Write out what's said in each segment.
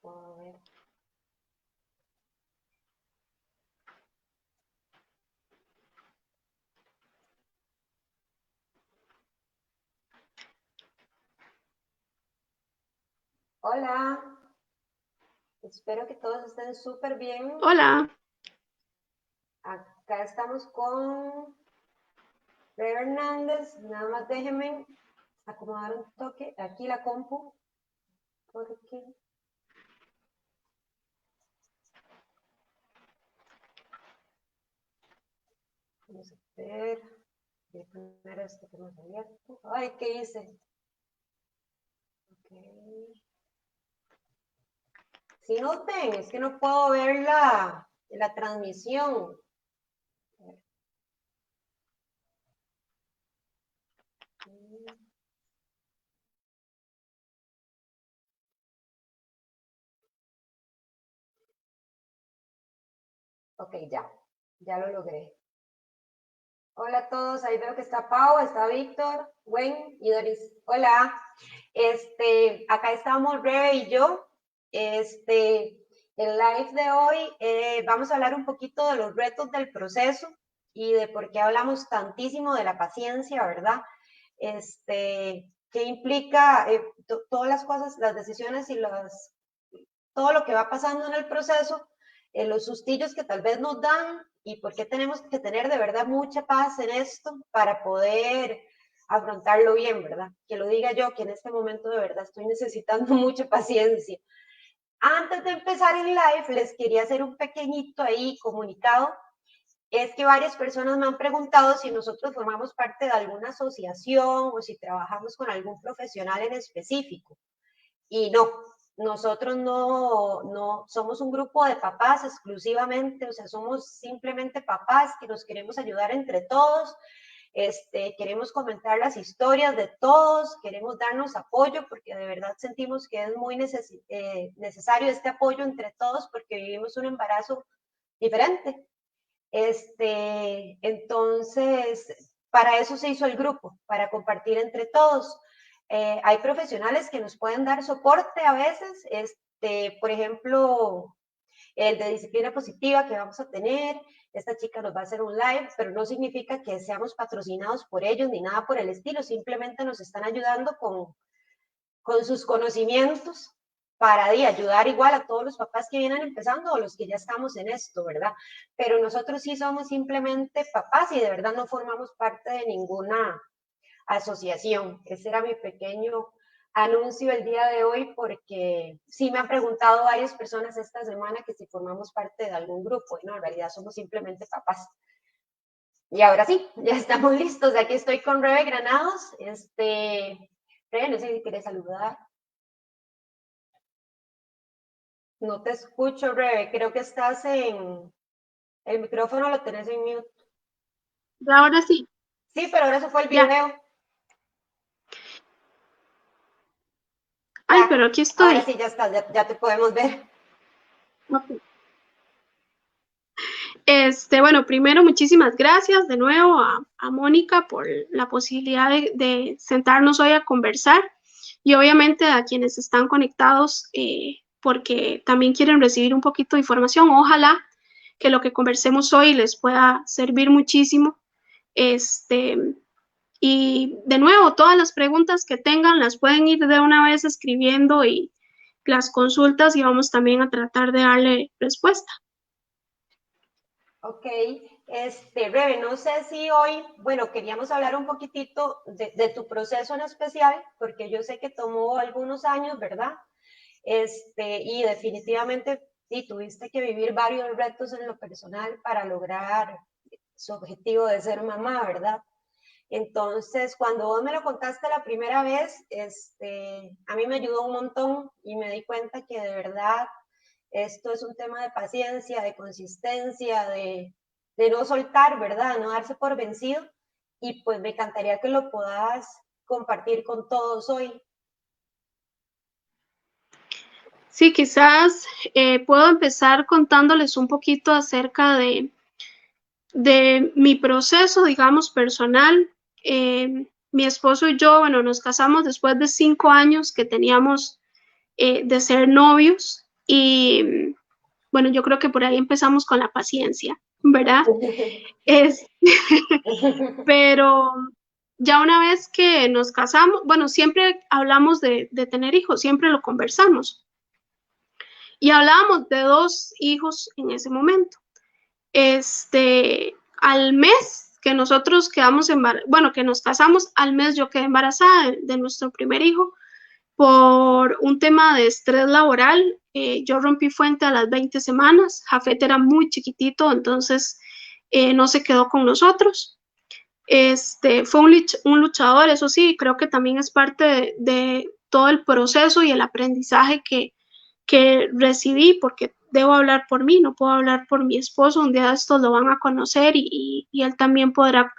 Puedo ver. Hola, espero que todos estén súper bien. Hola, Acá estamos con Rey Hernández. Nada más déjenme acomodar un toque aquí la compu, porque vamos a ver. Voy a poner esto que hemos abierto. Ay, ¿qué hice? Okay. Si no ven, es que no puedo ver la transmisión. Ok, ya lo logré. Hola a todos, ahí veo que está Pau, está Víctor, Gwen y Doris. Hola, acá estamos Rebe y yo. El live de hoy vamos a hablar un poquito de los retos del proceso y de por qué hablamos tantísimo de la paciencia, ¿verdad? ¿Qué implica todas las cosas, las decisiones y todo lo que va pasando en el proceso, los sustillos que tal vez nos dan y por qué tenemos que tener de verdad mucha paz en esto para poder afrontarlo bien, ¿verdad? Que lo diga yo, que en este momento de verdad estoy necesitando mucha paciencia. Antes de empezar el live, les quería hacer un pequeñito ahí comunicado. Es que varias personas me han preguntado si nosotros formamos parte de alguna asociación o si trabajamos con algún profesional en específico. Y no, nosotros no somos un grupo de papás exclusivamente, o sea, somos simplemente papás que nos queremos ayudar entre todos, queremos comentar las historias de todos, queremos darnos apoyo porque de verdad sentimos que es muy necesario este apoyo entre todos porque vivimos un embarazo diferente. Entonces, para eso se hizo el grupo, para compartir entre todos. Hay profesionales que nos pueden dar soporte a veces, por ejemplo, el de disciplina positiva que vamos a tener, esta chica nos va a hacer un live, pero no significa que seamos patrocinados por ellos ni nada por el estilo, simplemente nos están ayudando con sus conocimientos para ayudar igual a todos los papás que vienen empezando o los que ya estamos en esto, ¿verdad? Pero nosotros sí somos simplemente papás y de verdad no formamos parte de ninguna asociación. Ese era mi pequeño anuncio el día de hoy porque sí me han preguntado varias personas esta semana que si formamos parte de algún grupo y no, en realidad somos simplemente papás. Y ahora sí, ya estamos listos. Aquí estoy con Rebe Granados. Rebe, no sé si quieres saludar. No te escucho, Rebe. Creo que estás en... El micrófono lo tenés en mute. ahora sí, Sí, pero ahora se fue el ya. video. Ay, Ya, pero aquí ahora estoy. sí, ya está, ya te podemos ver. Ok. Bueno, primero, muchísimas gracias de nuevo a Mónica por la posibilidad de sentarnos hoy a conversar y obviamente a quienes están conectados porque también quieren recibir un poquito de información. Ojalá que lo que conversemos hoy les pueda servir muchísimo. Este, y de nuevo, todas las preguntas que tengan las pueden ir de una vez escribiendo y las consultas y vamos también a tratar de darle respuesta. Ok, Rebe, no sé si hoy, bueno, queríamos hablar un poquitito de tu proceso en especial, porque yo sé que tomó algunos años, ¿verdad? Y definitivamente sí, tuviste que vivir varios retos en lo personal para lograr su objetivo de ser mamá, ¿verdad? Entonces, cuando vos me lo contaste la primera vez, a mí me ayudó un montón y me di cuenta que de verdad esto es un tema de paciencia, de consistencia, de no soltar, ¿verdad? De no darse por vencido. Y pues me encantaría que lo puedas compartir con todos hoy. Sí, quizás puedo empezar contándoles un poquito acerca de mi proceso, digamos, personal. mi esposo y yo, bueno, nos casamos después de 5 años que teníamos de ser novios y bueno, yo creo que por ahí empezamos con la paciencia, ¿verdad? Es, pero ya una vez que nos casamos, bueno, siempre hablamos de tener hijos, siempre lo conversamos. Y hablábamos de 2 hijos en ese momento. Al mes que nosotros quedamos embarazados, bueno, que nos casamos, al mes yo quedé embarazada de nuestro primer hijo por un tema de estrés laboral. Yo rompí fuente a las 20 semanas. Jafet era muy chiquitito, entonces no se quedó con nosotros. Fue un luchador, eso sí, creo que también es parte de todo el proceso y el aprendizaje que recibí, porque debo hablar por mí, no puedo hablar por mi esposo. Un día de estos lo van a conocer y él también podrá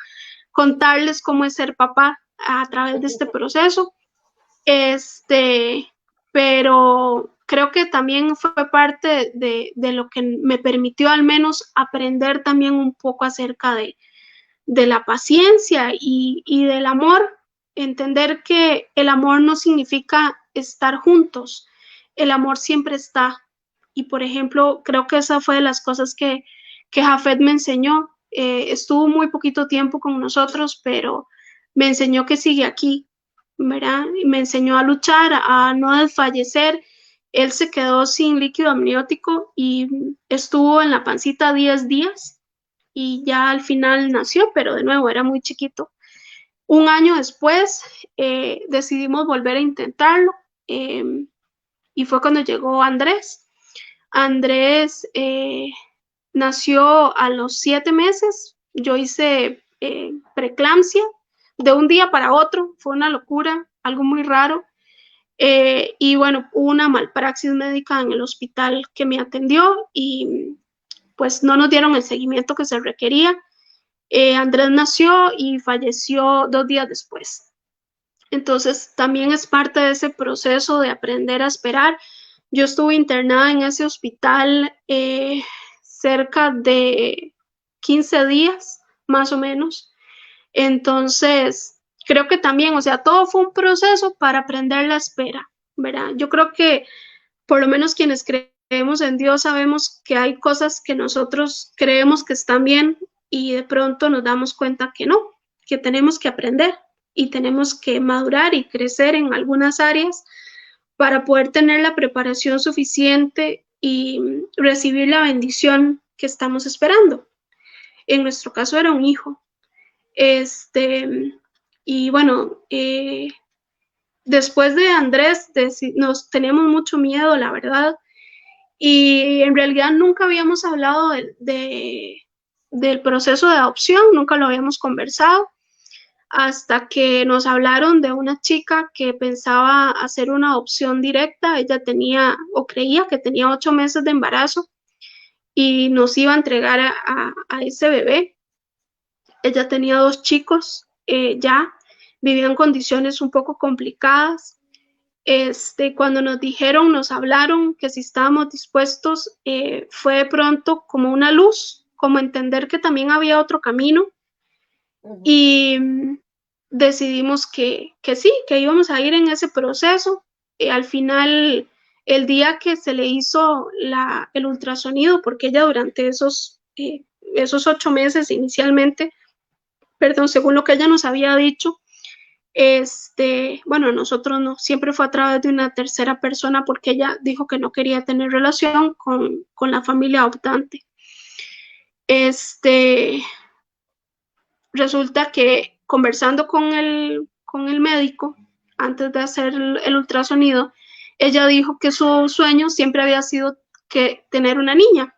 contarles cómo es ser papá a través de este proceso. Pero creo que también fue parte de lo que me permitió al menos aprender también un poco acerca de la paciencia y del amor, entender que el amor no significa estar juntos, el amor siempre está. Y por ejemplo, creo que esa fue de las cosas que Jafet me enseñó. Estuvo muy poquito tiempo con nosotros, pero me enseñó que sigue aquí, ¿verdad? Y me enseñó a luchar, a no desfallecer. Él se quedó sin líquido amniótico y estuvo en la pancita 10 días y ya al final nació, pero de nuevo era muy chiquito. Un año después decidimos volver a intentarlo y fue cuando llegó Andrés. Andrés nació a los 7 meses. Yo hice preeclampsia de un día para otro, fue una locura, algo muy raro. Y bueno, hubo una malpraxis médica en el hospital que me atendió y pues no nos dieron el seguimiento que se requería. Andrés nació y falleció 2 días después. Entonces, también es parte de ese proceso de aprender a esperar. Yo estuve internada en ese hospital cerca de 15 días, más o menos. Entonces, creo que también, o sea, todo fue un proceso para aprender la espera, ¿verdad? Yo creo que por lo menos quienes creemos en Dios sabemos que hay cosas que nosotros creemos que están bien y de pronto nos damos cuenta que no, que tenemos que aprender y tenemos que madurar y crecer en algunas áreas para poder tener la preparación suficiente y recibir la bendición que estamos esperando. En nuestro caso era un hijo. Y bueno, después de Andrés nos teníamos mucho miedo, la verdad, y en realidad nunca habíamos hablado del proceso de adopción, nunca lo habíamos conversado, hasta que nos hablaron de una chica que pensaba hacer una adopción directa. Ella tenía o creía que tenía 8 meses de embarazo y nos iba a entregar a ese bebé. Ella tenía 2 chicos, ya vivía en condiciones un poco complicadas. Cuando nos dijeron, nos hablaron que si estábamos dispuestos, fue de pronto como una luz, como entender que también había otro camino. Y decidimos que sí, que íbamos a ir en ese proceso. Al final, el día que se le hizo el ultrasonido, porque ella durante esos 8 meses inicialmente, perdón, según lo que ella nos había dicho, bueno, nosotros no, siempre fue a través de una tercera persona porque ella dijo que no quería tener relación con la familia adoptante. Resulta que conversando con el médico antes de hacer el ultrasonido, ella dijo que su sueño siempre había sido tener una niña.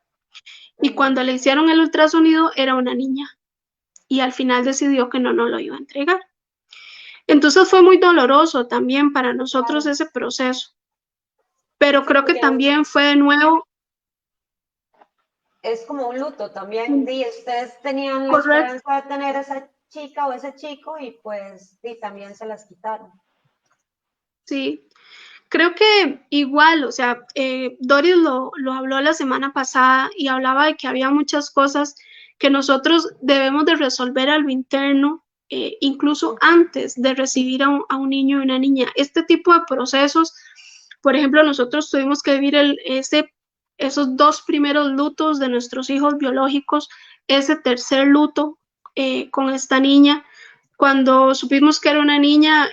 Y cuando le hicieron el ultrasonido era una niña. Y al final decidió que no nos lo iba a entregar. Entonces fue muy doloroso también para nosotros ese proceso. Pero creo que también fue de nuevo. Es como un luto también. Y ustedes tenían la esperanza de tener a esa chica o ese chico y pues también se las quitaron. Sí, creo que igual, o sea, Doris lo habló la semana pasada y hablaba de que había muchas cosas que nosotros debemos de resolver a lo interno incluso antes de recibir a un niño y una niña. Este tipo de procesos, por ejemplo, nosotros tuvimos que vivir esos 2 primeros lutos de nuestros hijos biológicos, ese tercer luto con esta niña. Cuando supimos que era una niña,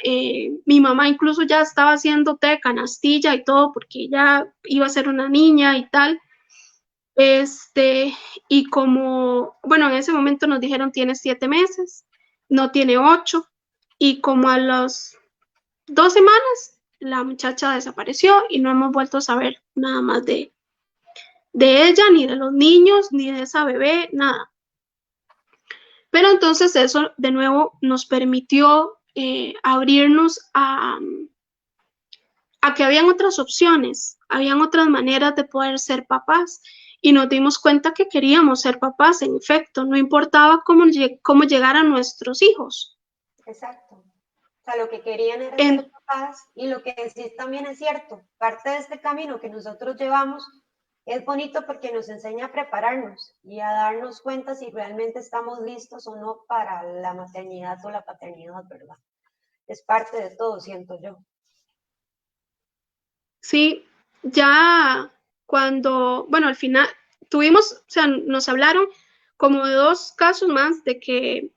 mi mamá incluso ya estaba haciendo té de canastilla y todo porque ya iba a ser una niña y tal. Y como, bueno, en ese momento nos dijeron tiene 7 meses, no tiene 8, y como a las 2 semanas la muchacha desapareció y no hemos vuelto a saber nada más de ella, ni de los niños, ni de esa bebé, nada. Pero entonces eso de nuevo nos permitió abrirnos a que habían otras opciones, habían otras maneras de poder ser papás y nos dimos cuenta que queríamos ser papás, en efecto, no importaba cómo llegaran nuestros hijos. Exacto. O sea, lo que querían era En, ser papás, y lo que sí también es cierto, parte de este camino que nosotros llevamos es bonito porque nos enseña a prepararnos y a darnos cuenta si realmente estamos listos o no para la maternidad o la paternidad, ¿verdad? Es parte de todo, siento yo. sí, ya cuando, bueno, al final tuvimos, o sea, nos hablaron como de 2 casos más de que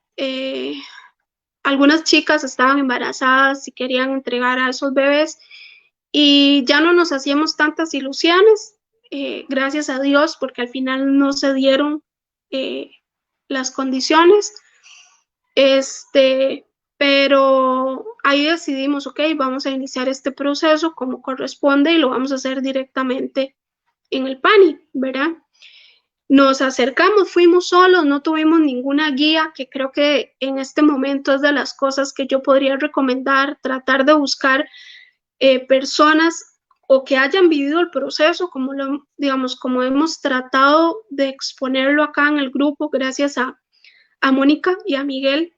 algunas chicas estaban embarazadas y querían entregar a esos bebés y ya no nos hacíamos tantas ilusiones, gracias a Dios, porque al final no se dieron eh, las condiciones. Pero ahí decidimos, ok, vamos a iniciar este proceso como corresponde y lo vamos a hacer directamente en el PANI, ¿verdad? Nos acercamos, fuimos solos, no tuvimos ninguna guía, que creo que en este momento es de las cosas que yo podría recomendar, tratar de buscar personas o que hayan vivido el proceso, digamos, como hemos tratado de exponerlo acá en el grupo, gracias a Mónica y a Miguel,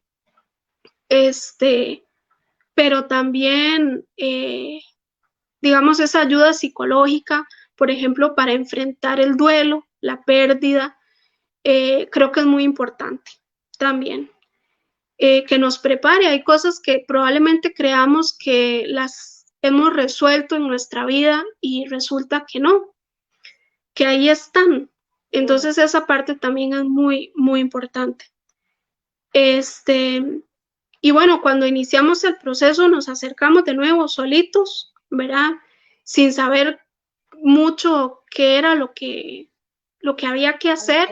pero también, digamos, esa ayuda psicológica, por ejemplo, para enfrentar el duelo, la pérdida, creo que es muy importante también. Que nos prepare. Hay cosas que probablemente creamos que las hemos resuelto en nuestra vida y resulta que no, que ahí están. Entonces esa parte también es muy, muy importante. Y bueno, cuando iniciamos el proceso nos acercamos de nuevo solitos, ¿verdad? Sin saber mucho qué era lo que había que hacer.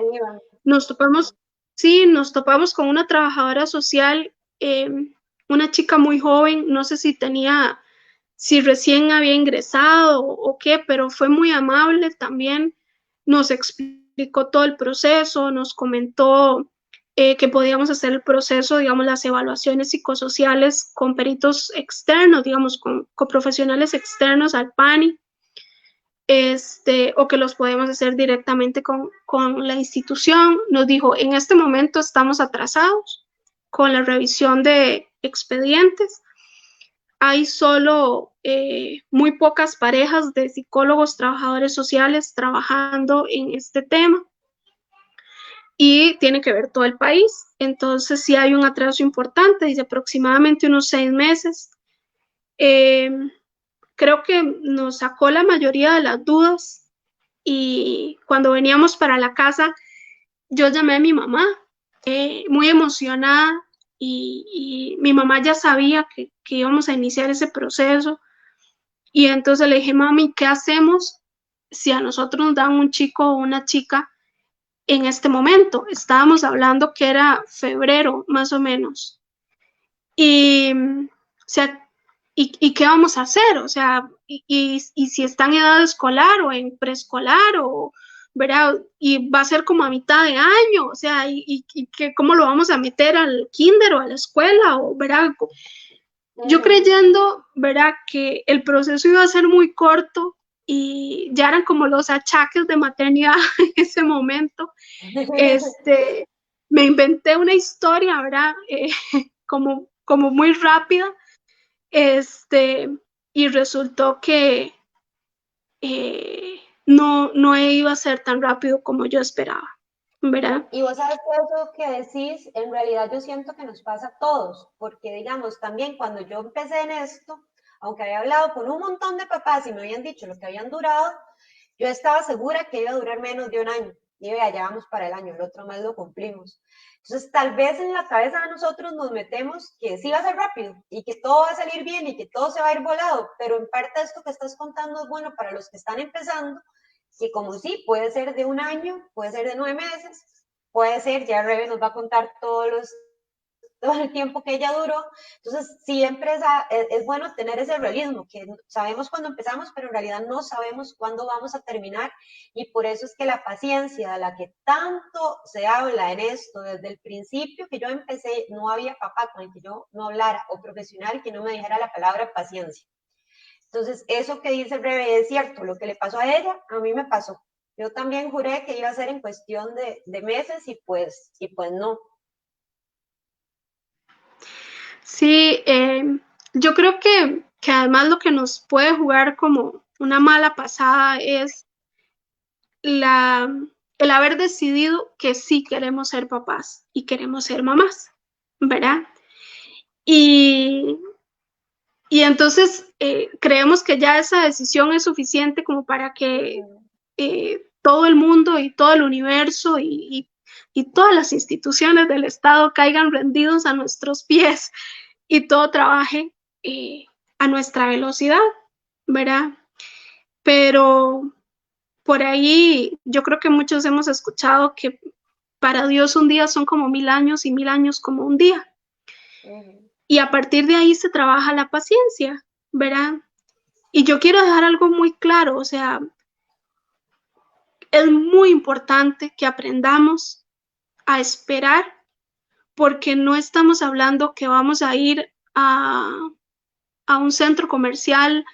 Nos topamos, sí, nos topamos con una trabajadora social, eh, una chica muy joven, no sé si recién había ingresado o qué, pero fue muy amable también, nos explicó todo el proceso, nos comentó que podíamos hacer el proceso, digamos, las evaluaciones psicosociales con peritos externos, digamos, con profesionales externos al PANI, o que los podemos hacer directamente con la institución. Nos dijo, en este momento estamos atrasados con la revisión de expedientes. Hay solo muy pocas parejas de psicólogos, trabajadores sociales trabajando en este tema y tiene que ver todo el país. Entonces, sí hay un atraso importante, dice aproximadamente unos 6 meses. Eh, Creo que nos sacó la mayoría de las dudas y cuando veníamos para la casa, yo llamé a mi mamá, muy emocionada, y mi mamá ya sabía que íbamos a iniciar ese proceso. Y entonces le dije, mami, ¿qué hacemos si a nosotros nos dan un chico o una chica en este momento? Estábamos hablando que era febrero, más o menos. Y, o sea, ¿y qué vamos a hacer? O sea, y si está en edad escolar o en preescolar, o, ¿verdad? Y va a ser como a mitad de año, o sea, ¿cómo lo vamos a meter al kinder o a la escuela? O, ¿verdad? Yo creyendo, ¿verdad?, que el proceso iba a ser muy corto y ya eran como los achaques de maternidad en ese momento. Me inventé una historia, ¿verdad? Como muy rápida, y resultó que no iba a ser tan rápido como yo esperaba. ¿verdad? Y vos sabes que eso que decís, en realidad yo siento que nos pasa a todos, porque digamos, también cuando yo empecé en esto, aunque había hablado con un montón de papás y me habían dicho lo que habían durado, yo estaba segura que iba a durar menos de un año. Y ya vamos para el año, el otro mes lo cumplimos. Entonces, tal vez en la cabeza de nosotros nos metemos que sí va a ser rápido y que todo va a salir bien y que todo se va a ir volado, pero en parte esto que estás contando es bueno para los que están empezando, que como sí, puede ser de un año, puede ser de 9 meses, puede ser, ya Rebe nos va a contar todo el tiempo que ella duró. Entonces, siempre es bueno tener ese realismo, que sabemos cuándo empezamos, pero en realidad no sabemos cuándo vamos a terminar. Y por eso es que la paciencia, de la que tanto se habla en esto, desde el principio que yo empecé, no había papá con el que yo no hablara, o profesional que no me dijera la palabra paciencia. Entonces, eso que dice Rebe es cierto, lo que le pasó a ella, a mí me pasó. Yo también juré que iba a ser en cuestión de meses y pues no. Sí, yo creo que además lo que nos puede jugar como una mala pasada es la, el haber decidido que sí queremos ser papás y queremos ser mamás, ¿verdad? Y, y entonces creemos que ya esa decisión es suficiente como para que Ujú. todo el mundo y todo el universo y todas las instituciones del Estado caigan rendidos a nuestros pies y todo trabaje eh, a nuestra velocidad, ¿verdad? Pero por ahí yo creo que muchos hemos escuchado que para Dios un día son como 1000 años y 1000 años como un día. Uh-huh. Y a partir de ahí se trabaja la paciencia, ¿verdad? Y yo quiero dejar algo muy claro, o sea, es muy importante que aprendamos a esperar porque no estamos hablando que vamos a ir a un centro comercial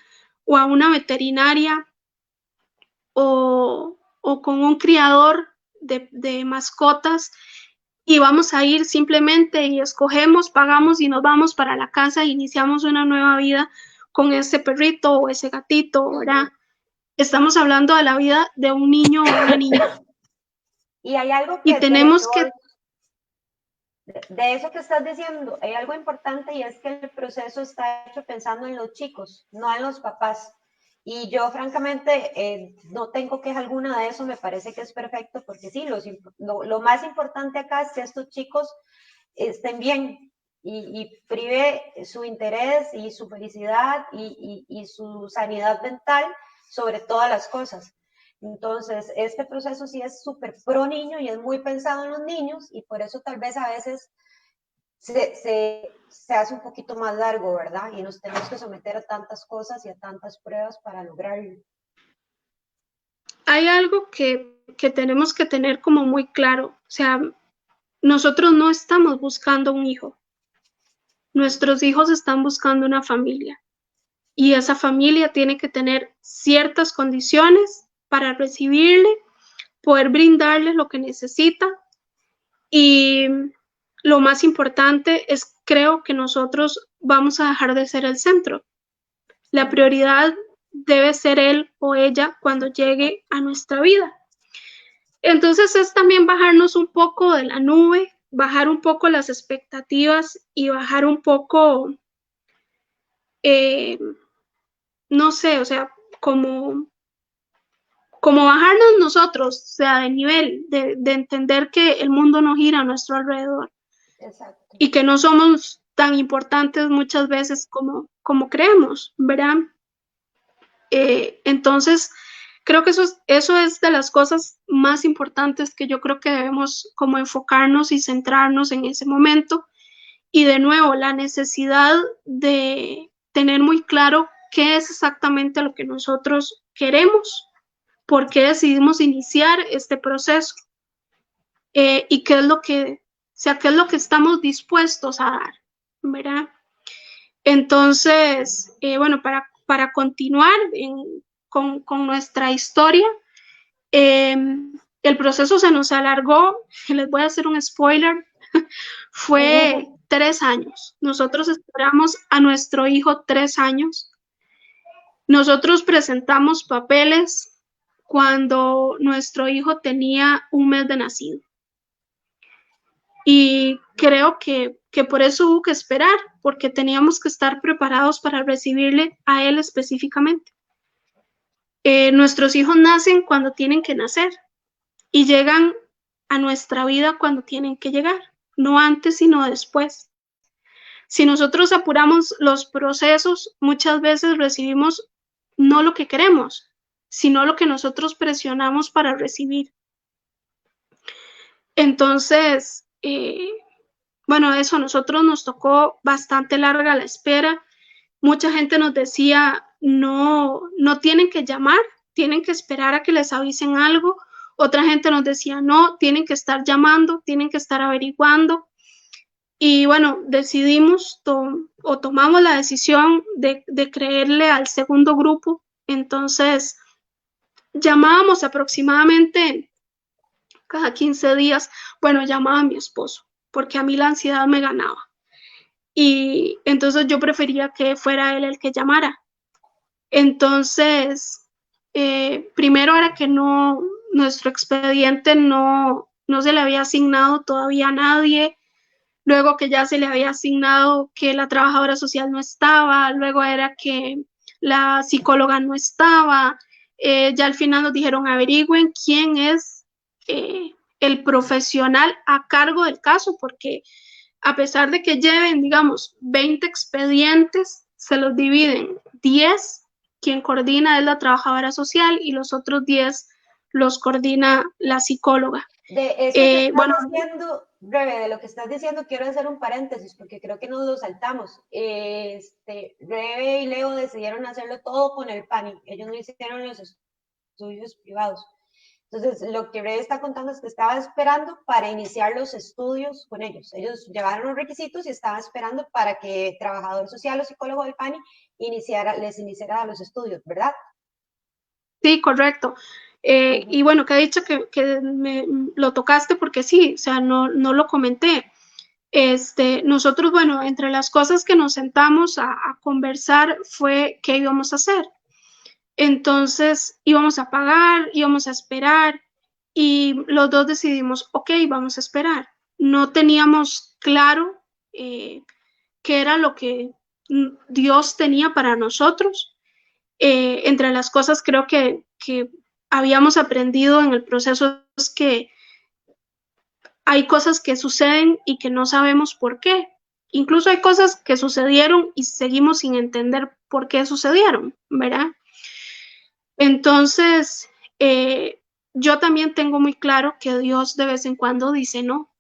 o a una veterinaria o con un criador de mascotas y vamos a ir simplemente y escogemos, pagamos y nos vamos para la casa e iniciamos una nueva vida con ese perrito o ese gatito, ¿verdad? Uh-huh. Estamos hablando de la vida de un niño o una niña Y hay algo y que de tenemos que, vos de eso que estás diciendo, hay algo importante y es que el proceso está hecho pensando en los chicos, no en los papás. Y yo francamente no tengo queja alguna de eso, me parece que es perfecto porque sí, lo más importante acá es que estos chicos estén bien y prive su interés y su felicidad y su sanidad mental sobre todas las cosas. Entonces, este proceso sí es súper pro niño y es muy pensado en los niños y por eso tal vez a veces se hace un poquito más largo, ¿verdad? Y nos tenemos que someter a tantas cosas y a tantas pruebas para lograrlo. hay algo que tenemos que tener como muy claro, o sea, nosotros no estamos buscando un hijo, nuestros hijos están buscando una familia y esa familia tiene que tener ciertas condiciones para recibirle, poder brindarle lo que necesita y lo más importante es creo que nosotros vamos a dejar de ser el centro. La Uh-huh. prioridad debe ser él o ella cuando llegue a nuestra vida. Entonces es también bajarnos un poco de la nube, bajar un poco las expectativas y bajar un poco, eh, no sé, o sea, como como bajarnos nosotros, o sea, de nivel, de entender que el mundo no gira a nuestro alrededor Exacto. y que no somos tan importantes muchas veces como creemos, ¿verdad? Entonces, creo que eso es de las cosas más importantes que yo creo que debemos como enfocarnos y centrarnos en ese momento. Y de nuevo, la necesidad de tener muy claro qué es exactamente lo que nosotros queremos, por qué decidimos iniciar este proceso y qué es lo que, o sea, qué es lo que estamos dispuestos a dar, ¿verdad? Entonces, bueno, para continuar con nuestra historia, eh, el proceso se nos alargó, les voy a hacer un spoiler, fue 3 años. Nosotros esperamos a nuestro hijo 3 años. Nosotros presentamos papeles cuando nuestro hijo tenía un mes de nacido. Y creo que por eso hubo que esperar, porque teníamos que estar preparados para recibirle a Él específicamente. Nuestros hijos nacen cuando tienen que nacer y llegan a nuestra vida cuando tienen que llegar, no antes sino después. Si nosotros apuramos los procesos, muchas veces recibimos no lo que queremos, sino lo que nosotros presionamos para recibir. Entonces, bueno, eso a nosotros nos tocó bastante larga la espera. Mucha gente nos decía, no, no tienen que llamar, tienen que esperar a que les avisen algo. Otra gente nos decía, no, tienen que estar llamando, tienen que estar averiguando. Y bueno, decidimos o tomamos la decisión de creerle al segundo grupo. Entonces, llamábamos aproximadamente cada 15 días. Bueno, llamaba a mi esposo, porque a mí la ansiedad me ganaba. Y entonces yo prefería que fuera él el que llamara. Entonces, primero era que no, nuestro expediente no se le había asignado todavía a nadie. Luego que ya se le había asignado que la trabajadora social no estaba, luego era que la psicóloga no estaba, ya al final nos dijeron averigüen quién es el profesional a cargo del caso, porque a pesar de que lleven, digamos, 20 expedientes, se los dividen 10, quien coordina es la trabajadora social y los otros 10 los coordina la psicóloga. De eso que estás diciendo, Rebe, de lo que estás diciendo, quiero hacer un paréntesis porque creo que nos lo saltamos. Rebe y Leo decidieron hacerlo todo con el PANI. Ellos no hicieron los estudios privados. Entonces, lo que Rebe está contando es que estaba esperando para iniciar los estudios con ellos. Ellos llevaron los requisitos y estaba esperando para que trabajador social o psicólogo del PANI les iniciara los estudios, ¿verdad? Sí, correcto. Y bueno, que ha dicho que lo tocaste porque sí, o sea, no lo comenté. Nosotros, bueno, entre las cosas que nos sentamos a conversar fue qué íbamos a hacer. Entonces íbamos a pagar, íbamos a esperar y los dos decidimos, ok, vamos a esperar. No teníamos claro qué era lo que Dios tenía para nosotros. Entre las cosas creo que habíamos aprendido en el proceso es que hay cosas que suceden y que no sabemos por qué. Incluso hay cosas que sucedieron y seguimos sin entender por qué sucedieron, ¿verdad? Entonces, yo también tengo muy claro que Dios de vez en cuando dice no,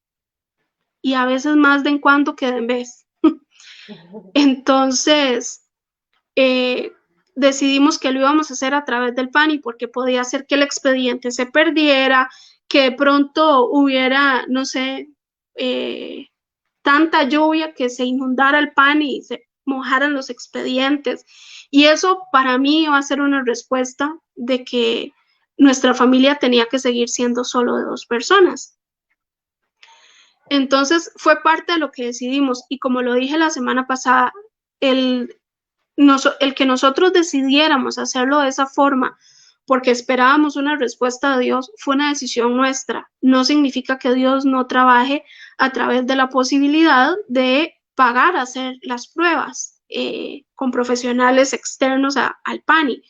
y a veces más de en cuando que de en vez. Entonces, decidimos que lo íbamos a hacer a través del PANI porque podía ser que el expediente se perdiera, que de pronto hubiera, no sé, tanta lluvia que se inundara el PANI y se mojaran los expedientes. Y eso para mí va a ser una respuesta de que nuestra familia tenía que seguir siendo solo de 2 personas. Entonces fue parte de lo que decidimos y como lo dije la semana pasada, el que nosotros decidiéramos hacerlo de esa forma porque esperábamos una respuesta de Dios fue una decisión nuestra. No significa que Dios no trabaje a través de la posibilidad de pagar a hacer las pruebas con profesionales externos al PANI.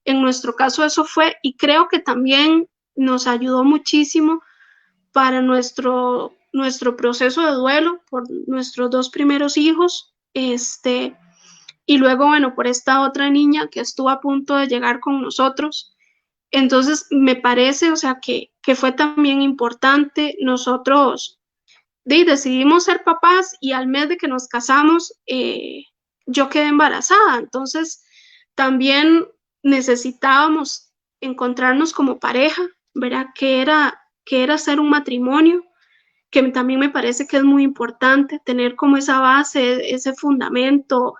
En nuestro caso eso fue y creo que también nos ayudó muchísimo para nuestro proceso de duelo por nuestros 2 primeros hijos, y luego, bueno, por esta otra niña que estuvo a punto de llegar con nosotros. Entonces, me parece, o sea, que fue también importante. Nosotros decidimos ser papás y al mes de que nos casamos, yo quedé embarazada. Entonces, también necesitábamos encontrarnos como pareja, ¿verdad? Que era ser un matrimonio, que también me parece que es muy importante tener como esa base, ese fundamento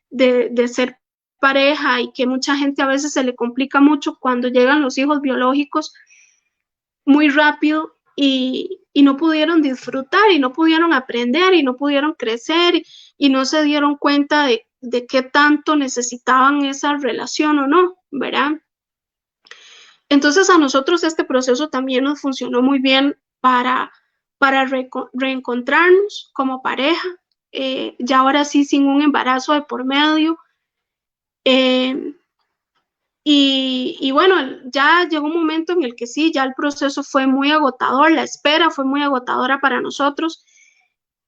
de ser pareja y que mucha gente a veces se le complica mucho cuando llegan los hijos biológicos muy rápido y no pudieron disfrutar y no pudieron aprender y no pudieron crecer y no se dieron cuenta de qué tanto necesitaban esa relación o no, ¿verdad? Entonces a nosotros este proceso también nos funcionó muy bien para para reencontrarnos como pareja, ya ahora sí sin un embarazo de por medio. Y bueno, ya llegó un momento en el que sí, ya el proceso fue muy agotador, la espera fue muy agotadora para nosotros.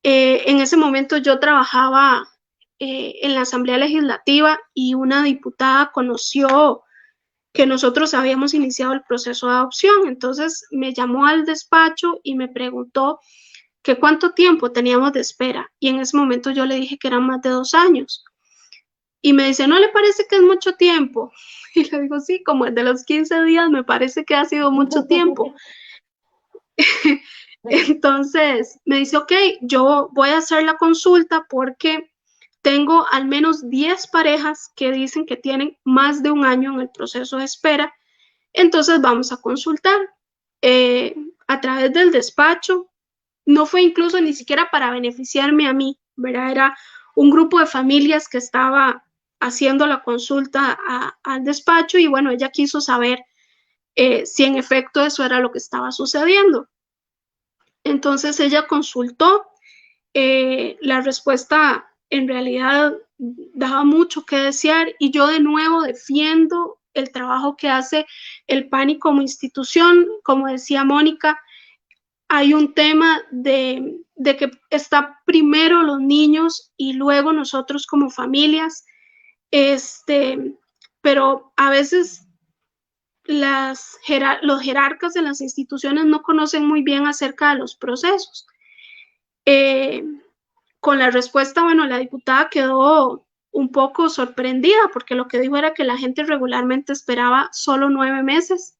En ese momento yo trabajaba en la Asamblea Legislativa y una diputada conoció que nosotros habíamos iniciado el proceso de adopción. Entonces me llamó al despacho y me preguntó que cuánto tiempo teníamos de espera. Y en ese momento yo le dije que eran más de 2 años. Y me dice, ¿no le parece que es mucho tiempo? Y le digo, sí, como el de los 15 días me parece que ha sido mucho tiempo. Entonces me dice, ok, yo voy a hacer la consulta porque tengo al menos 10 parejas que dicen que tienen más de un año en el proceso de espera. Entonces vamos a consultar a través del despacho. No fue incluso ni siquiera para beneficiarme a mí, ¿verdad? Era un grupo de familias que estaba haciendo la consulta al despacho y bueno, ella quiso saber si en efecto eso era lo que estaba sucediendo. Entonces ella consultó, la respuesta en realidad daba mucho que desear y yo de nuevo defiendo el trabajo que hace el PANI como institución. Como decía Mónica, hay un tema de que está primero los niños y luego nosotros como familias, pero a veces los jerarcas de las instituciones no conocen muy bien acerca de los procesos. Con la respuesta, bueno, la diputada quedó un poco sorprendida porque lo que dijo era que la gente regularmente esperaba solo 9 meses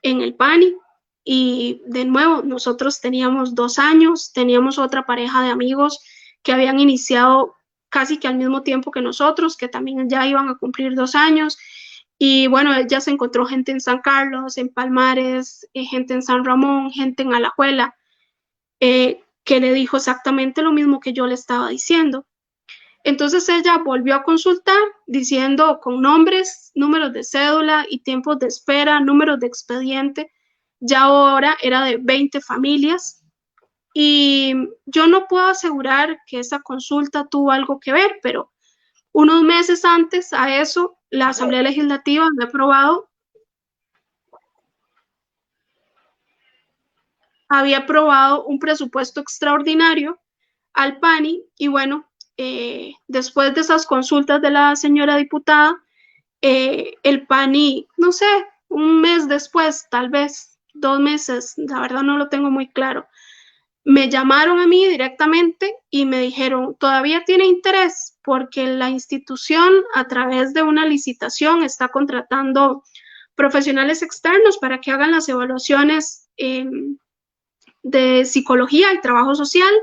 en el PANI. Y de nuevo, nosotros teníamos 2 años, teníamos otra pareja de amigos que habían iniciado casi que al mismo tiempo que nosotros, que también ya iban a cumplir 2 años. Y bueno, ella se encontró gente en San Carlos, en Palmares, gente en San Ramón, gente en Alajuela, que le dijo exactamente lo mismo que yo le estaba diciendo. Entonces ella volvió a consultar diciendo con nombres, números de cédula y tiempos de espera, números de expediente. Ya ahora era de 20 familias y yo no puedo asegurar que esa consulta tuvo algo que ver, pero unos meses antes a eso, la Asamblea Legislativa había aprobado un presupuesto extraordinario al PANI y bueno, después de esas consultas de la señora diputada, el PANI, no sé, un mes después, tal vez 2 meses, la verdad no lo tengo muy claro, me llamaron a mí directamente y me dijeron, todavía tiene interés porque la institución a través de una licitación está contratando profesionales externos para que hagan las evaluaciones de psicología y trabajo social.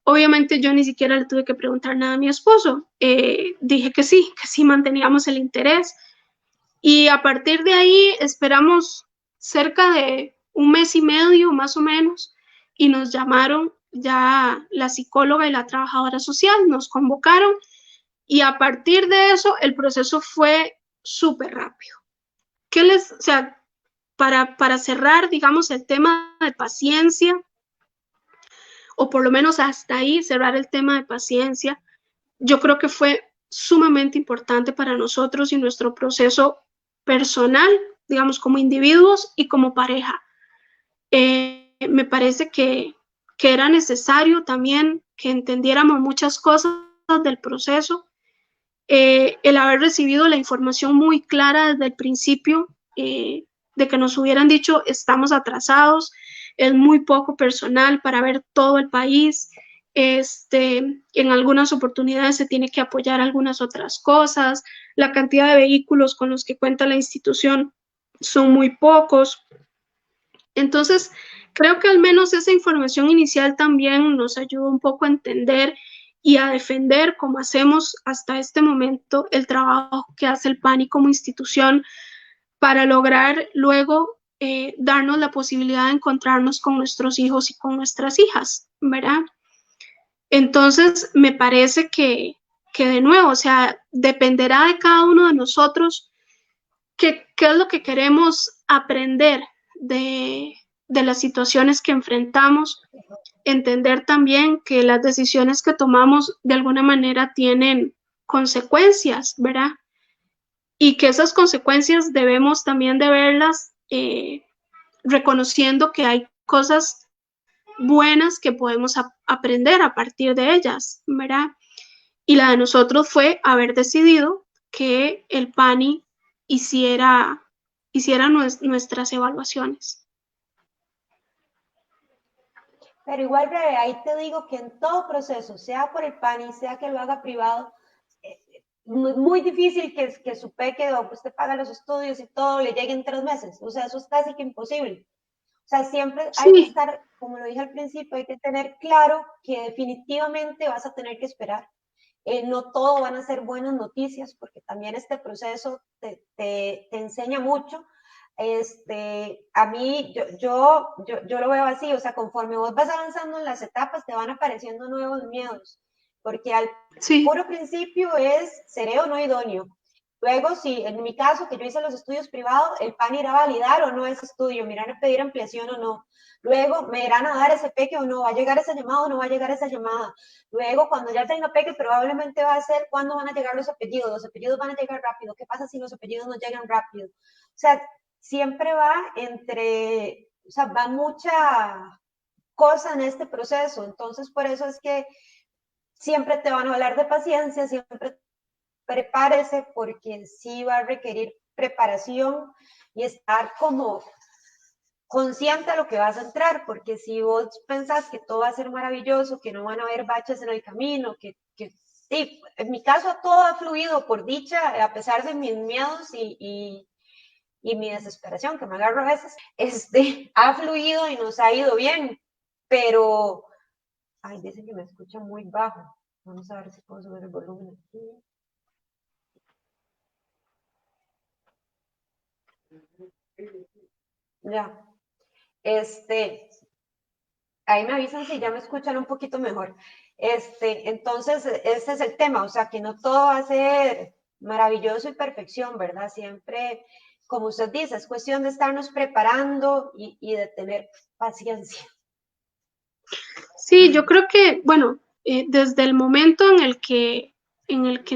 Obviamente yo ni siquiera le tuve que preguntar nada a mi esposo. Dije que sí manteníamos el interés. Y a partir de ahí esperamos cerca de un mes y medio más o menos y nos llamaron ya la psicóloga y la trabajadora social, nos convocaron y a partir de eso el proceso fue súper rápido. O sea, para cerrar, digamos, el tema de paciencia, o por lo menos hasta ahí cerrar el tema de paciencia, yo creo que fue sumamente importante para nosotros y nuestro proceso personal, digamos, como individuos y como pareja. Me parece que era necesario también que entendiéramos muchas cosas del proceso, el haber recibido la información muy clara desde el principio, de que nos hubieran dicho estamos atrasados, es muy poco personal para ver todo el país, en algunas oportunidades se tiene que apoyar algunas otras cosas, la cantidad de vehículos con los que cuenta la institución son muy pocos. Entonces, creo que al menos esa información inicial también nos ayuda un poco a entender y a defender, como hacemos hasta este momento, el trabajo que hace el PANI como institución para lograr luego darnos la posibilidad de encontrarnos con nuestros hijos y con nuestras hijas, ¿verdad? Entonces, me parece que de nuevo, o sea, dependerá de cada uno de nosotros qué es lo que queremos aprender de de las situaciones que enfrentamos, entender también que las decisiones que tomamos de alguna manera tienen consecuencias, ¿verdad? Y que esas consecuencias debemos también de verlas reconociendo que hay cosas buenas que podemos aprender a partir de ellas, ¿verdad? Y la de nosotros fue haber decidido que el PANI hiciera nuestras evaluaciones. Pero igual, Rebe, ahí te digo que en todo proceso, sea por el PANI, sea que lo haga privado, muy difícil que su peque o usted paga los estudios y todo le llegue en 3 meses. O sea, eso es casi que imposible. O sea, siempre hay que estar, como lo dije al principio, hay que tener claro que definitivamente vas a tener que esperar. No todo van a ser buenas noticias, porque también este proceso te enseña mucho. A mí, yo lo veo así, o sea, conforme vos vas avanzando en las etapas, te van apareciendo nuevos miedos, porque al puro principio es, ¿seré o no idóneo? Luego, si en mi caso, que yo hice los estudios privados, el PAN irá a validar o no ese estudio, me irán a pedir ampliación o no. Luego, me irán a dar ese peque o no, va a llegar esa llamada o no va a llegar esa llamada. Luego, cuando ya tenga peque, probablemente va a ser cuándo van a llegar los apellidos van a llegar rápido, ¿qué pasa si los apellidos no llegan rápido? O sea, siempre va o sea, va mucha cosa en este proceso, entonces por eso es que siempre te van a hablar de paciencia, siempre prepárese porque sí va a requerir preparación y estar como consciente de lo que vas a entrar, porque si vos pensás que todo va a ser maravilloso, que no van a haber baches en el camino, sí, en mi caso todo ha fluido por dicha, a pesar de mis miedos y mi desesperación, que me agarro a veces, ha fluido y nos ha ido bien, pero, ay, dicen que me escucha muy bajo, vamos a ver si puedo subir el volumen aquí. Ya, ahí me avisan si ya me escuchan un poquito mejor. Entonces, ese es el tema, o sea, que no todo va a ser maravilloso y perfección, ¿verdad? Siempre, como usted dice, es cuestión de estarnos preparando y de tener paciencia. Sí, yo creo que, bueno, desde el momento en el que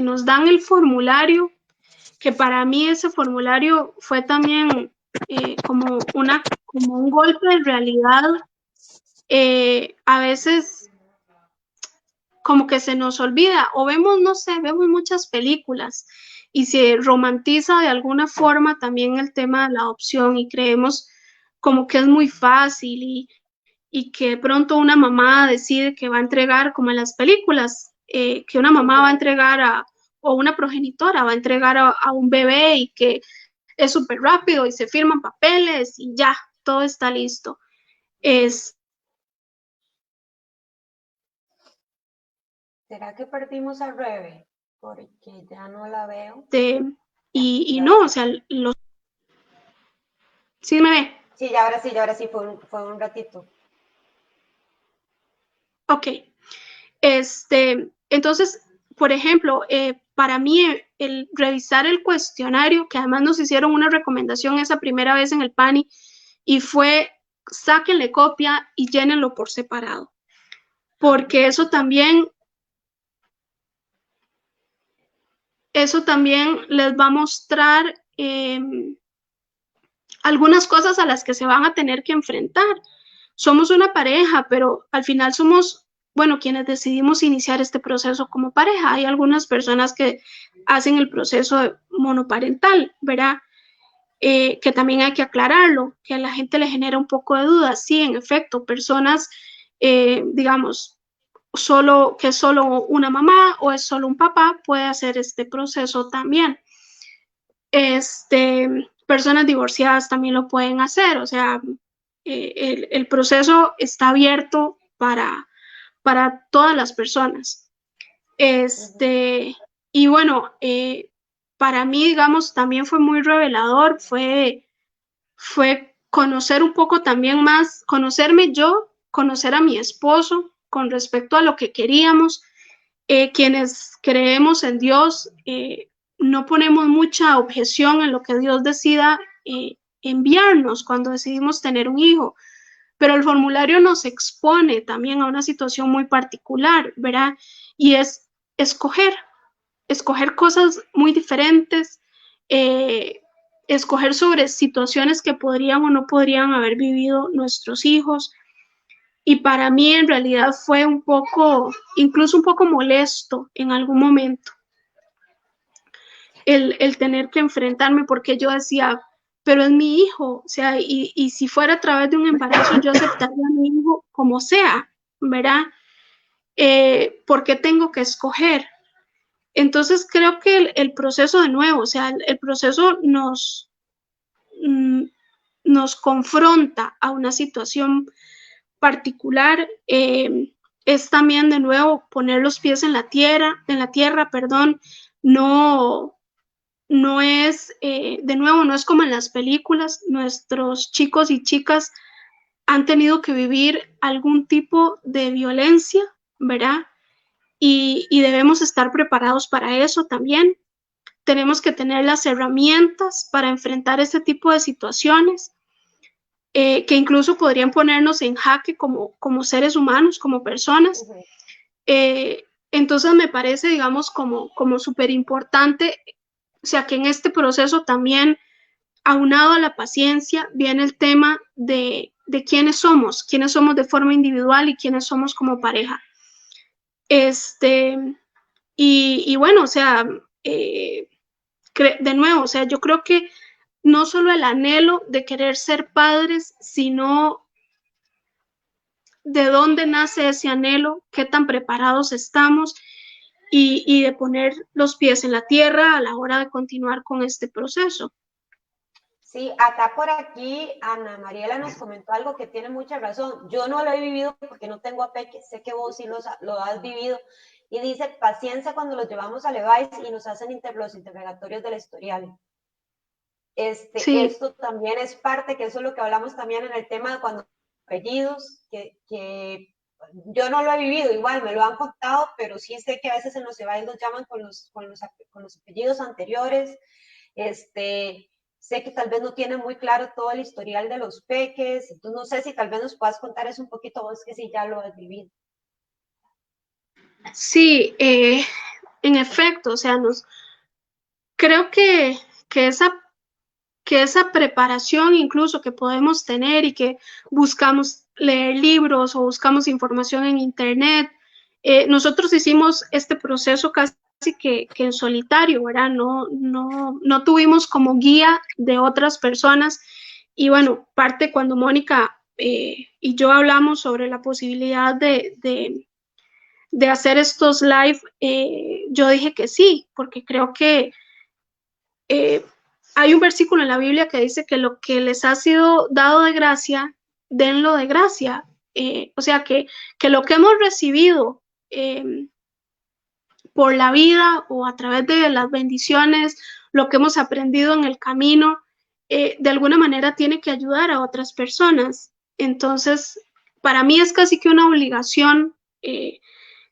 nos dan el formulario, que para mí ese formulario fue también como un golpe de realidad, a veces como que se nos olvida o vemos, no sé, vemos muchas películas y se romantiza de alguna forma también el tema de la adopción y creemos como que es muy fácil y que de pronto una mamá decide que va a entregar, como en las películas, que una mamá va a entregar o una progenitora va a entregar a un bebé y que es súper rápido y se firman papeles y ya, todo está listo. ¿Será que perdimos a Rebe? Porque ya no la veo. Y no, o sea, ¿sí me ve? Sí, ahora sí, fue un ratito. Ok. Entonces, por ejemplo, para mí el revisar el cuestionario, que además nos hicieron una recomendación esa primera vez en el PANI, y fue sáquenle copia y llénenlo por separado, porque eso también les va a mostrar algunas cosas a las que se van a tener que enfrentar. Somos una pareja, pero al final somos, bueno, quienes decidimos iniciar este proceso como pareja. Hay algunas personas que hacen el proceso monoparental, ¿verdad? Que también hay que aclararlo, que a la gente le genera un poco de duda. Sí, en efecto, personas, digamos, que es solo una mamá o es solo un papá puede hacer este proceso también. Personas divorciadas también lo pueden hacer, o sea, el proceso está abierto para todas las personas. Y bueno, para mí, digamos, también fue muy revelador, fue conocer un poco también más, conocerme yo, conocer a mi esposo con respecto a lo que queríamos. Quienes creemos en Dios, no ponemos mucha objeción en lo que Dios decida enviarnos cuando decidimos tener un hijo. pero el formulario nos expone también a una situación muy particular, ¿verdad? Y es escoger, escoger cosas muy diferentes, escoger sobre situaciones que podrían o no podrían haber vivido nuestros hijos. Y para mí en realidad fue un poco, incluso un poco molesto en algún momento el tener que enfrentarme porque yo decía, pero es mi hijo, o sea, y si fuera a través de un embarazo, yo aceptaría a mi hijo como sea, ¿verdad? ¿Por qué tengo que escoger? Entonces creo que el proceso de nuevo, o sea, el proceso nos confronta a una situación particular, es también de nuevo poner los pies en la tierra, perdón, no, no es, de nuevo, no es como en las películas, nuestros chicos y chicas han tenido que vivir algún tipo de violencia, ¿verdad? Y debemos estar preparados para eso también. Tenemos que tener las herramientas para enfrentar este tipo de situaciones, que incluso podrían ponernos en jaque como seres humanos, como personas. Ujú. Entonces me parece, digamos, como súper importante, o sea, que en este proceso también, aunado a la paciencia, viene el tema de quiénes somos de forma individual y quiénes somos como pareja. Este, y bueno, o sea, de nuevo, o sea, yo creo que no solo el anhelo de querer ser padres, sino de dónde nace ese anhelo, qué tan preparados estamos y de poner los pies en la tierra a la hora de continuar con este proceso. Sí, acá por aquí Ana Mariela nos comentó algo que tiene mucha razón. Yo no lo he vivido porque no tengo a Peque, sé que vos sí lo has vivido. Y dice, paciencia cuando los llevamos a Levi's y nos hacen los interrogatorios del historial. Sí, Esto también es parte, que eso es lo que hablamos también en el tema de cuando apellidos, que yo no lo he vivido, igual me lo han contado, pero sí sé que a veces en los Levi's los llaman con los apellidos anteriores. Sé que tal vez no tiene muy claro todo el historial de los peques, entonces no sé si tal vez nos puedas contar eso un poquito vos, que sí ya lo has vivido. sí, en efecto, o sea, creo que esa que esa preparación incluso que podemos tener y que buscamos leer libros o buscamos información en internet. Nosotros hicimos este proceso casi que en solitario, ¿verdad? No tuvimos como guía de otras personas. Y bueno, parte cuando Mónica y yo hablamos sobre la posibilidad de hacer estos live, yo dije que sí, porque creo que eh, hay un versículo en la Biblia que dice que lo que les ha sido dado de gracia, denlo de gracia. O sea, que lo que hemos recibido por la vida o a través de las bendiciones, lo que hemos aprendido en el camino, de alguna manera tiene que ayudar a otras personas. Entonces, para mí es casi que una obligación que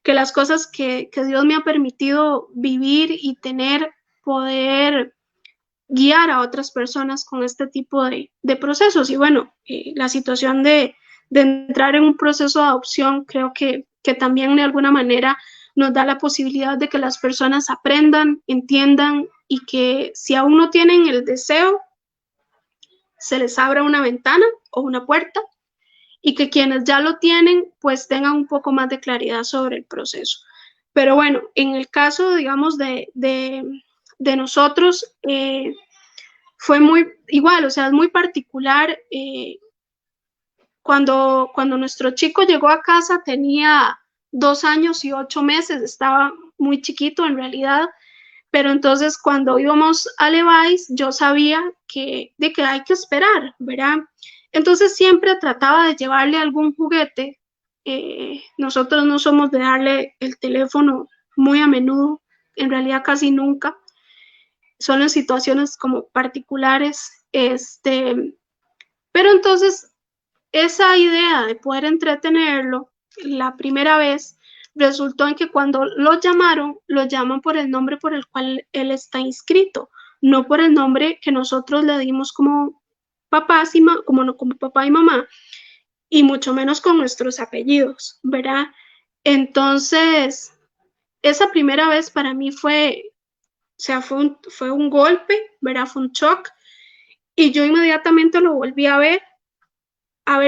las cosas que Dios me ha permitido vivir y tener, poder guiar a otras personas con este tipo de procesos. Y bueno, la situación de entrar en un proceso de adopción creo que también de alguna manera nos da la posibilidad de que las personas aprendan, entiendan y que si aún no tienen el deseo, se les abra una ventana o una puerta y que quienes ya lo tienen, pues tengan un poco más de claridad sobre el proceso. Pero bueno, en el caso, digamos, de nosotros, fue muy igual, o sea, es muy particular. Cuando nuestro chico llegó a casa tenía 2 años y 8 meses, estaba muy chiquito en realidad, pero entonces cuando íbamos a Levi's yo sabía de que hay que esperar, ¿verdad? Entonces siempre trataba de llevarle algún juguete. Nosotros no somos de darle el teléfono muy a menudo, en realidad casi nunca, solo en situaciones como particulares, pero entonces esa idea de poder entretenerlo la primera vez resultó en que cuando lo llamaron, lo llaman por el nombre por el cual él está inscrito, no por el nombre que nosotros le dimos como papás y como, no, como papá y mamá. y mucho menos con nuestros apellidos, ¿verdad? Entonces, esa primera vez para mí fue, o sea, fue un golpe, ¿verdad? Fue un shock. Y yo inmediatamente lo volví a ver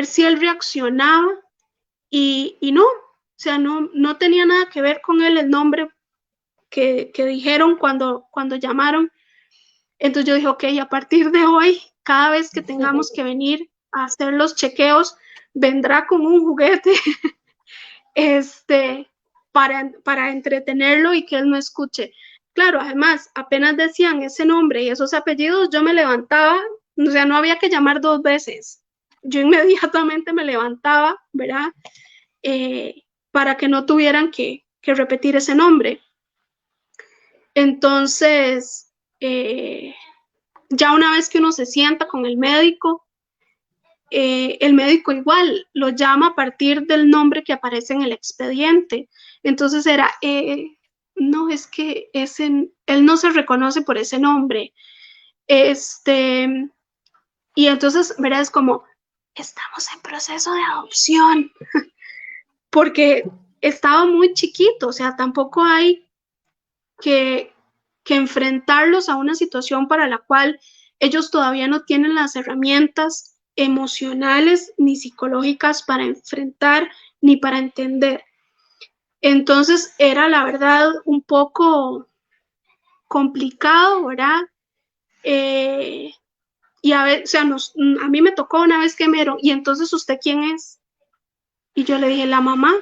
si él reaccionaba y no, o sea, no tenía nada que ver con él el nombre que dijeron cuando llamaron. Entonces yo dije, ok, a partir de hoy, cada vez que tengamos que venir a hacer los chequeos, vendrá con un juguete para entretenerlo y que él no escuche. Claro, además, apenas decían ese nombre y esos apellidos, yo me levantaba, o sea, no había que llamar dos veces. Yo inmediatamente me levantaba, ¿verdad? Para que no tuvieran que repetir ese nombre. Entonces, ya una vez que uno se sienta con el médico igual lo llama a partir del nombre que aparece en el expediente. Entonces era, no, es que él no se reconoce por ese nombre. Y entonces, ¿verdad? Es como, estamos en proceso de adopción, porque estaba muy chiquito, o sea, tampoco hay que, que enfrentarlos a una situación para la cual ellos todavía no tienen las herramientas emocionales ni psicológicas para enfrentar ni para entender. Entonces era la verdad un poco complicado, ¿verdad? Y o sea, a mí me tocó una vez que me dieron, ¿y entonces usted quién es? Y yo le dije, la mamá.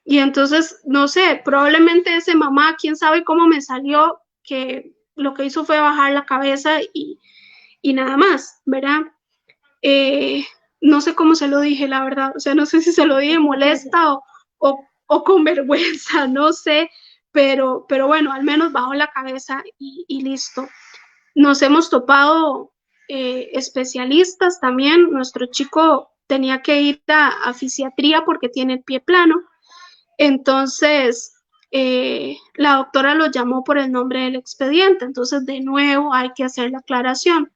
Y entonces, no sé, probablemente ese mamá, quién sabe cómo me salió, que lo que hizo fue bajar la cabeza y nada más, ¿verdad? Eh, no sé cómo se lo dije, la verdad, o sea, no sé si se lo dije molesta o con vergüenza, no sé, pero bueno, al menos bajó la cabeza y listo. Nos hemos topado especialistas también, nuestro chico tenía que ir a fisiatría porque tiene el pie plano, entonces la doctora lo llamó por el nombre del expediente, entonces de nuevo hay que hacer la aclaración.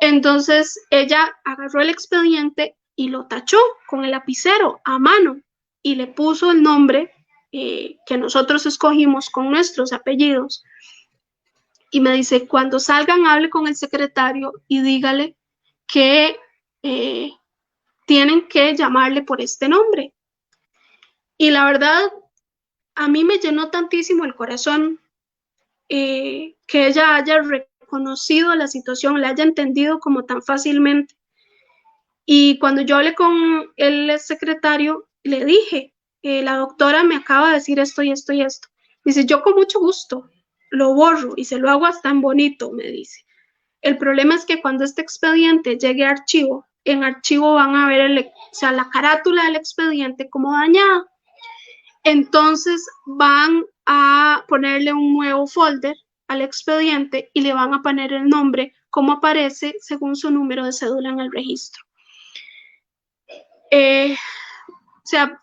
Entonces ella agarró el expediente y lo tachó con el lapicero a mano y le puso el nombre que nosotros escogimos con nuestros apellidos. Y me dice, cuando salgan, hable con el secretario y dígale que tienen que llamarle por este nombre. Y la verdad, a mí me llenó tantísimo el corazón que ella haya reconocido la situación, la haya entendido como tan fácilmente. Y cuando yo hablé con el secretario, le dije, la doctora me acaba de decir esto y esto y esto. Dice, yo con mucho gusto lo borro y se lo hago hasta en bonito, me dice. El problema es que cuando este expediente llegue a archivo, en archivo van a ver la carátula del expediente como dañada. Entonces van a ponerle un nuevo folder al expediente y le van a poner el nombre como aparece según su número de cédula en el registro. O sea,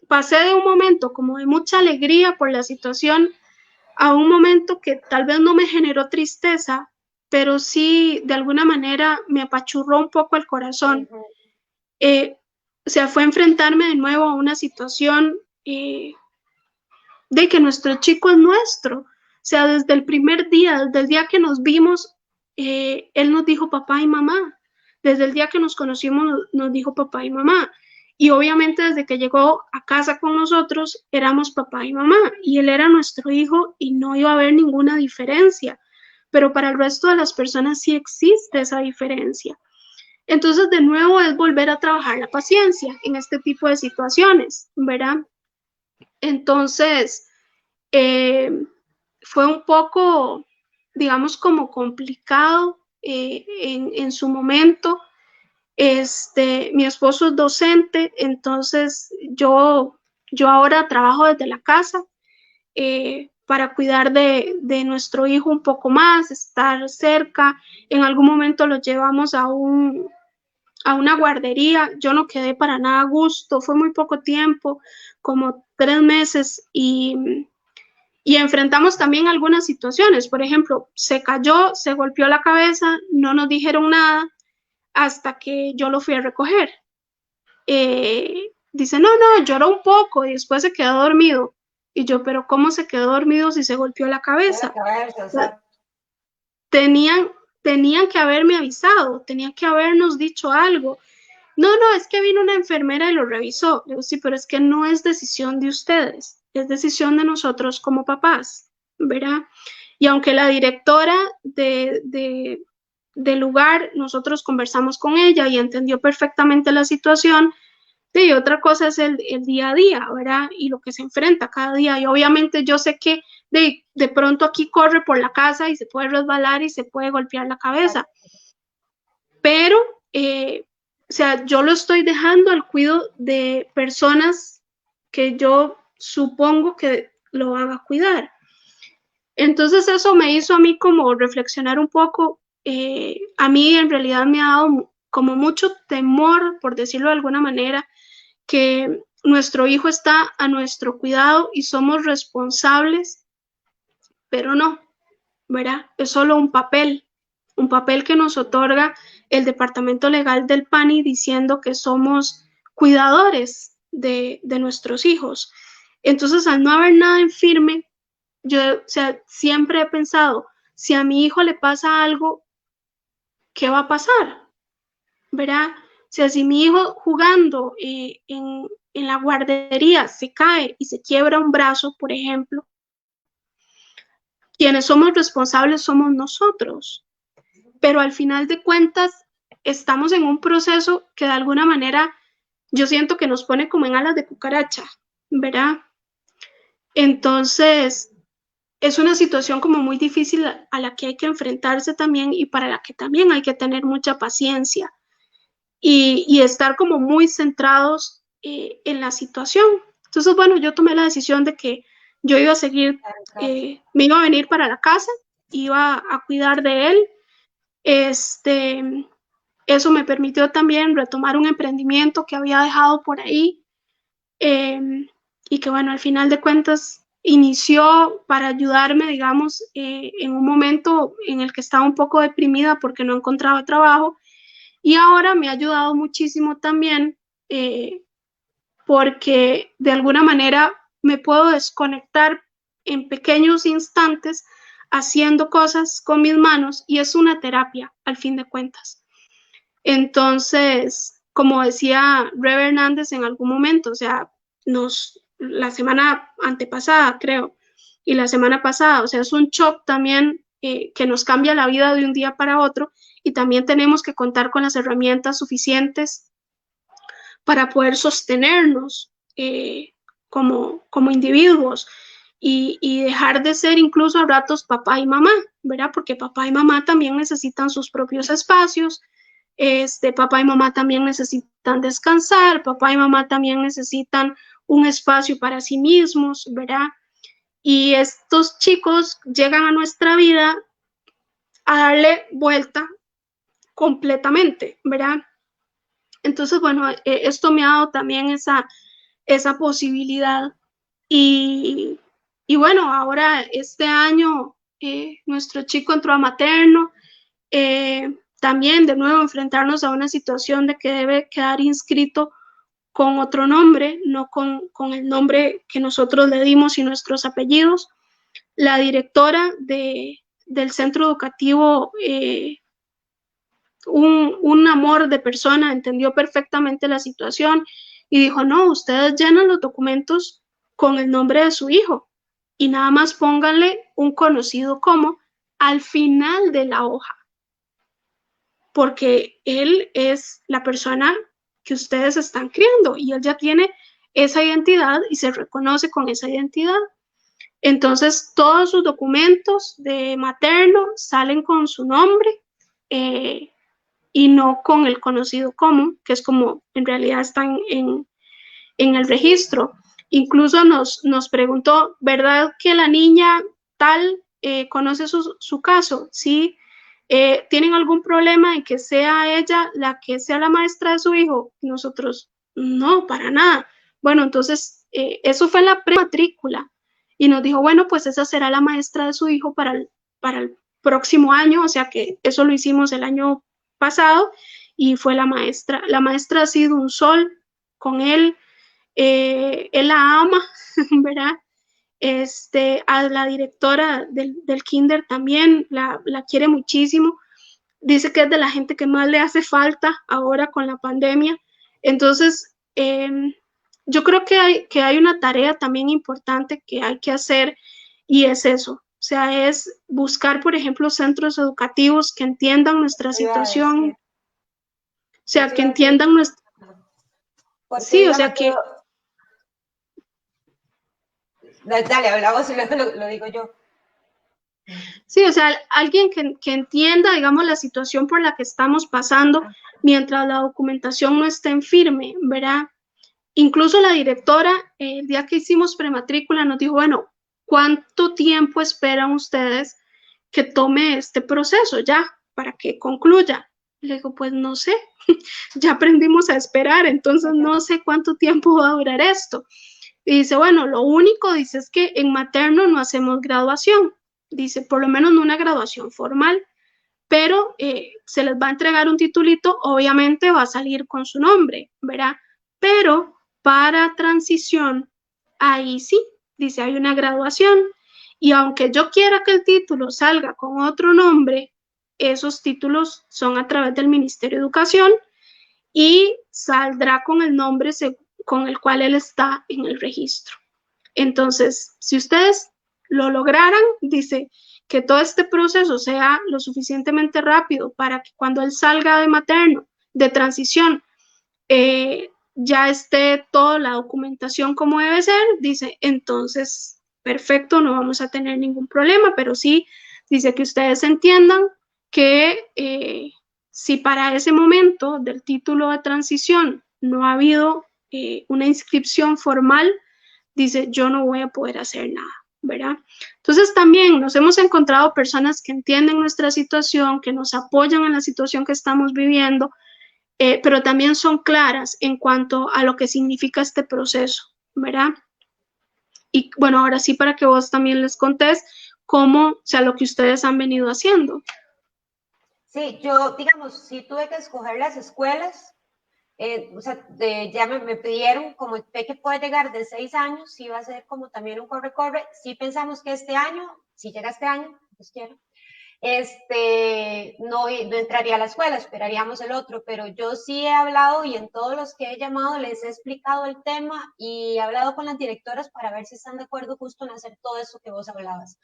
pasé de un momento como de mucha alegría por la situación a un momento que tal vez no me generó tristeza, pero sí de alguna manera me apachurró un poco el corazón. O sea, fue enfrentarme de nuevo a una situación de que nuestro chico es nuestro. O sea, desde el primer día, desde el día que nos vimos, él nos dijo papá y mamá. Desde el día que nos conocimos nos dijo papá y mamá. Y obviamente desde que llegó a casa con nosotros éramos papá y mamá. Y él era nuestro hijo y no iba a haber ninguna diferencia. Pero para el resto de las personas sí existe esa diferencia. Entonces, de nuevo, es volver a trabajar la paciencia en este tipo de situaciones, ¿verdad? Entonces, fue un poco, digamos, como complicado en su momento. Mi esposo es docente, entonces yo ahora trabajo desde la casa para cuidar de nuestro hijo un poco más, estar cerca. En algún momento lo llevamos a una guardería. Yo no quedé para nada a gusto, fue muy poco tiempo, como 3 meses, y enfrentamos también algunas situaciones. Por ejemplo, se cayó, se golpeó la cabeza, no nos dijeron nada. hasta que yo lo fui a recoger. Dice, no, lloró un poco y después se quedó dormido. Y yo, pero ¿cómo se quedó dormido si se golpeó la cabeza? O sea, Tenían, tenían que haberme avisado, tenían que habernos dicho algo. No, es que vino una enfermera y lo revisó. Le digo, sí, pero es que no es decisión de ustedes, es decisión de nosotros como papás, ¿verdad? Y aunque la directora del lugar, nosotros conversamos con ella y entendió perfectamente la situación, y otra cosa es el día a día, ¿verdad? Y lo que se enfrenta cada día. Y obviamente yo sé que de pronto aquí corre por la casa y se puede resbalar y se puede golpear la cabeza. Pero, o sea, yo lo estoy dejando al cuidado de personas que yo supongo que lo van a cuidar. Entonces eso me hizo a mí como reflexionar un poco. A mí en realidad me ha dado como mucho temor, por decirlo de alguna manera, que nuestro hijo está a nuestro cuidado y somos responsables, pero no, ¿verdad? Es solo un papel que nos otorga el Departamento Legal del PANI diciendo que somos cuidadores de nuestros hijos. Entonces, al no haber nada en firme, yo, o sea, siempre he pensado, si a mi hijo le pasa algo, ¿qué va a pasar? ¿Verdad? O sea, si mi hijo jugando en la guardería se cae y se quiebra un brazo, por ejemplo, quienes somos responsables somos nosotros. Pero al final de cuentas, estamos en un proceso que de alguna manera yo siento que nos pone como en alas de cucaracha, ¿verdad? Entonces, es una situación como muy difícil a la que hay que enfrentarse también y para la que también hay que tener mucha paciencia y estar como muy centrados en la situación. Entonces, bueno, yo tomé la decisión de que yo iba a seguir, me iba a venir para la casa, iba a cuidar de él. Eso me permitió también retomar un emprendimiento que había dejado por ahí eh, y que, bueno, al final de cuentas inició para ayudarme, digamos, en un momento en el que estaba un poco deprimida porque no encontraba trabajo y ahora me ha ayudado muchísimo también porque de alguna manera me puedo desconectar en pequeños instantes haciendo cosas con mis manos y es una terapia al fin de cuentas. Entonces, como decía Rebe Hernández en algún momento, o sea, la semana antepasada, creo, y la semana pasada, o sea, es un shock también que nos cambia la vida de un día para otro y también tenemos que contar con las herramientas suficientes para poder sostenernos como individuos y dejar de ser incluso a ratos papá y mamá, ¿verdad? Porque papá y mamá también necesitan sus propios espacios, papá y mamá también necesitan descansar, papá y mamá también necesitan un espacio para sí mismos, ¿verdad? Y estos chicos llegan a nuestra vida a darle vuelta completamente, ¿verdad? Entonces, bueno, esto me ha dado también esa posibilidad. Y, y bueno, ahora este año nuestro chico entró a materno, también de nuevo enfrentarnos a una situación de que debe quedar inscrito con otro nombre, no con el nombre que nosotros le dimos y nuestros apellidos. La directora del centro educativo, un amor de persona, entendió perfectamente la situación y dijo, no, ustedes llenan los documentos con el nombre de su hijo y nada más pónganle un conocido como al final de la hoja, porque él es la persona que ustedes están criando y él ya tiene esa identidad y se reconoce con esa identidad. Entonces, todos sus documentos de materno salen con su nombre y no con el conocido como, que es como en realidad están en el registro. Incluso nos preguntó, ¿verdad que la niña tal conoce su caso? ¿Sí? ¿Tienen algún problema en que sea ella la que sea la maestra de su hijo? Nosotros, no, para nada. Bueno, entonces, eso fue en la prematrícula. Y nos dijo, bueno, pues esa será la maestra de su hijo para el próximo año, o sea que eso lo hicimos el año pasado. y fue la maestra. La maestra ha sido un sol con él la ama, ¿verdad? A la directora del kinder también la quiere muchísimo. Dice que es de la gente que más le hace falta ahora con la pandemia. Entonces, yo creo que hay una tarea también importante que hay que hacer y es eso. O sea, es buscar, por ejemplo, centros educativos que entiendan nuestra Iba a situación, decir, o sea, eso que iba a decir, entiendan nuestra... porque Sí, o digamos, sea, que dale, hablamos y luego lo digo yo. sí, o sea, alguien que entienda, digamos, la situación por la que estamos pasando mientras la documentación no esté en firme, ¿verdad? Incluso la directora, el día que hicimos prematrícula, nos dijo, bueno, ¿cuánto tiempo esperan ustedes que tome este proceso ya para que concluya? Le digo, pues no sé, ya aprendimos a esperar, entonces no sé cuánto tiempo va a durar esto. Y dice, bueno, lo único, dice, es que en materno no hacemos graduación, dice, por lo menos no una graduación formal, pero se les va a entregar un titulito, obviamente va a salir con su nombre, ¿verdad? Pero para transición, ahí sí, dice, hay una graduación, y aunque yo quiera que el título salga con otro nombre, esos títulos son a través del Ministerio de Educación y saldrá con el nombre con el cual él está en el registro. Entonces, si ustedes lo lograran, dice que todo este proceso sea lo suficientemente rápido para que cuando él salga de materno, de transición, ya esté toda la documentación como debe ser, dice, entonces, perfecto, no vamos a tener ningún problema, pero sí, dice que ustedes entiendan que si para ese momento del título de transición no ha habido una inscripción formal, dice, yo no voy a poder hacer nada, ¿verdad? Entonces también nos hemos encontrado personas que entienden nuestra situación, que nos apoyan en la situación que estamos viviendo, pero también son claras en cuanto a lo que significa este proceso, ¿verdad? Y bueno, ahora sí para que vos también les contés cómo, o sea, lo que ustedes han venido haciendo. Sí, yo, digamos, sí tuve que escoger las escuelas. O sea, ya me pidieron, como el que puede llegar de 6 años, sí va a ser como también un corre-corre. Sí pensamos que este año, si llega este año, pues quiero, no entraría a la escuela, esperaríamos el otro, pero yo sí he hablado y en todos los que he llamado les he explicado el tema y he hablado con las directoras para ver si están de acuerdo justo en hacer todo eso que vos hablabas.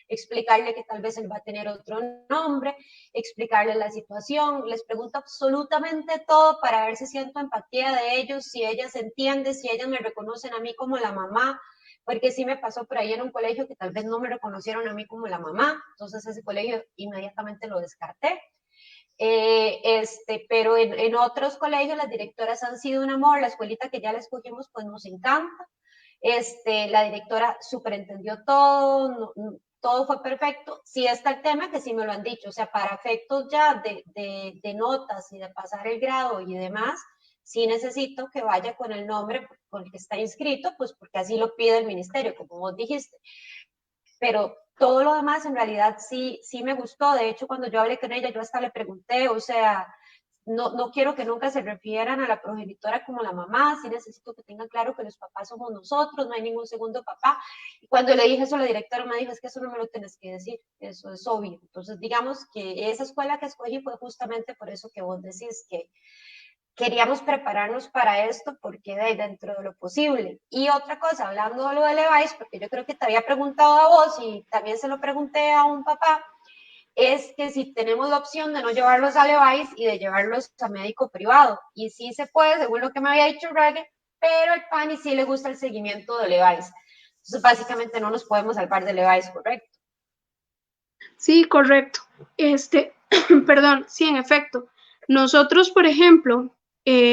Explicarle que tal vez él va a tener otro nombre, explicarle la situación, les pregunto absolutamente todo para ver si siento empatía de ellos, si ellas entienden, si ellas me reconocen a mí como la mamá, porque sí me pasó por ahí en un colegio que tal vez no me reconocieron a mí como la mamá, entonces ese colegio inmediatamente lo descarté. Pero en otros colegios las directoras han sido un amor, la escuelita que ya la escogimos pues nos encanta, la directora superentendió todo, todo fue perfecto. Sí está el tema que sí me lo han dicho, o sea, para efectos ya de notas y de pasar el grado y demás, sí necesito que vaya con el nombre con el que está inscrito, pues porque así lo pide el ministerio, como vos dijiste. Pero todo lo demás en realidad sí me gustó. De hecho, cuando yo hablé con ella, yo hasta le pregunté, o sea, no quiero que nunca se refieran a la progenitora como la mamá, sí necesito que tengan claro que los papás somos nosotros, no hay ningún segundo papá. Y cuando le dije eso, la directora me dijo, es que eso no me lo tienes que decir, eso es obvio. Entonces, digamos que esa escuela que escogí fue justamente por eso que vos decís, que queríamos prepararnos para esto porque de dentro de lo posible. Y otra cosa, hablando de lo de Levi's, porque yo creo que te había preguntado a vos y también se lo pregunté a un papá, es que si tenemos la opción de no llevarlos a Levi's y de llevarlos a médico privado. Y sí se puede, según lo que me había dicho Reggae, pero el PANI sí le gusta el seguimiento de Levi's. Entonces, básicamente no nos podemos salvar de Levi's, ¿correcto? Sí, correcto. Perdón, sí, en efecto. Nosotros, por ejemplo,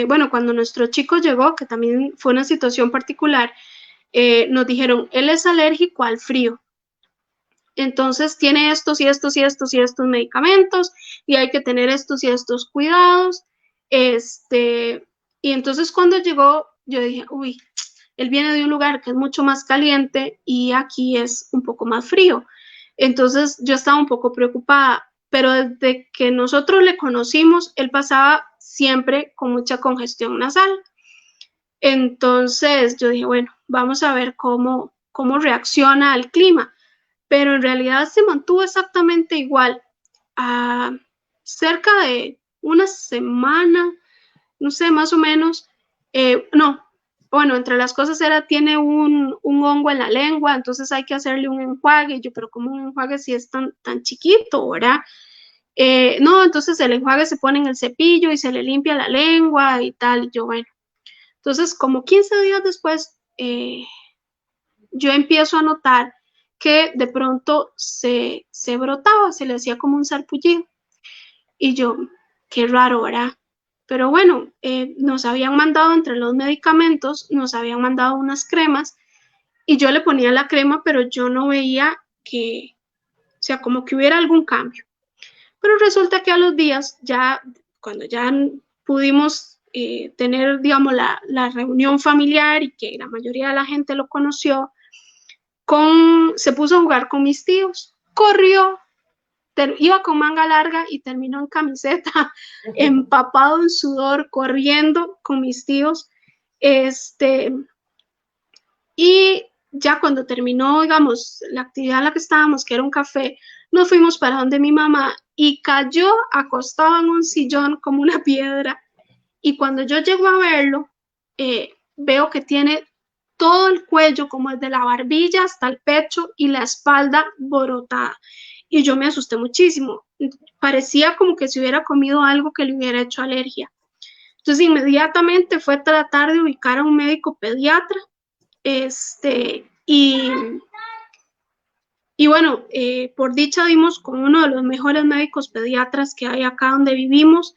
bueno, cuando nuestro chico llegó, que también fue una situación particular, nos dijeron, él es alérgico al frío. Entonces tiene estos y estos y estos y estos medicamentos y hay que tener estos y estos cuidados. Y entonces cuando llegó, yo dije, uy, él viene de un lugar que es mucho más caliente y aquí es un poco más frío. Entonces yo estaba un poco preocupada, pero desde que nosotros le conocimos, él pasaba siempre con mucha congestión nasal. Entonces yo dije, bueno, vamos a ver cómo reacciona al clima, pero en realidad se mantuvo exactamente igual. Cerca de una semana, no sé, más o menos, no, bueno, entre las cosas tiene un hongo en la lengua, entonces hay que hacerle un enjuague. Yo, pero como un enjuague si es tan chiquito, ¿verdad? No, entonces el enjuague se pone en el cepillo y se le limpia la lengua y tal. Yo, bueno, entonces como 15 días después, yo empiezo a notar que de pronto se brotaba, se le hacía como un sarpullido. Y yo, qué raro, ¿verdad? Pero bueno, nos habían mandado entre los medicamentos, nos habían mandado unas cremas y yo le ponía la crema, pero yo no veía que, o sea, como que hubiera algún cambio. Pero resulta que a los días, ya cuando ya pudimos tener, digamos, la reunión familiar y que la mayoría de la gente lo conoció, se puso a jugar con mis tíos, corrió, iba con manga larga y terminó en camiseta, empapado en sudor, corriendo con mis tíos. Y ya cuando terminó, digamos, la actividad en la que estábamos, que era un café, nos fuimos para donde mi mamá y cayó acostado en un sillón como una piedra. Y cuando yo llego a verlo, veo que tiene todo el cuello, como desde la barbilla hasta el pecho y la espalda borotada. Y yo me asusté muchísimo. Parecía como que se hubiera comido algo que le hubiera hecho alergia. Entonces inmediatamente fue tratar de ubicar a un médico pediatra. Y bueno, por dicha dimos con uno de los mejores médicos pediatras que hay acá donde vivimos.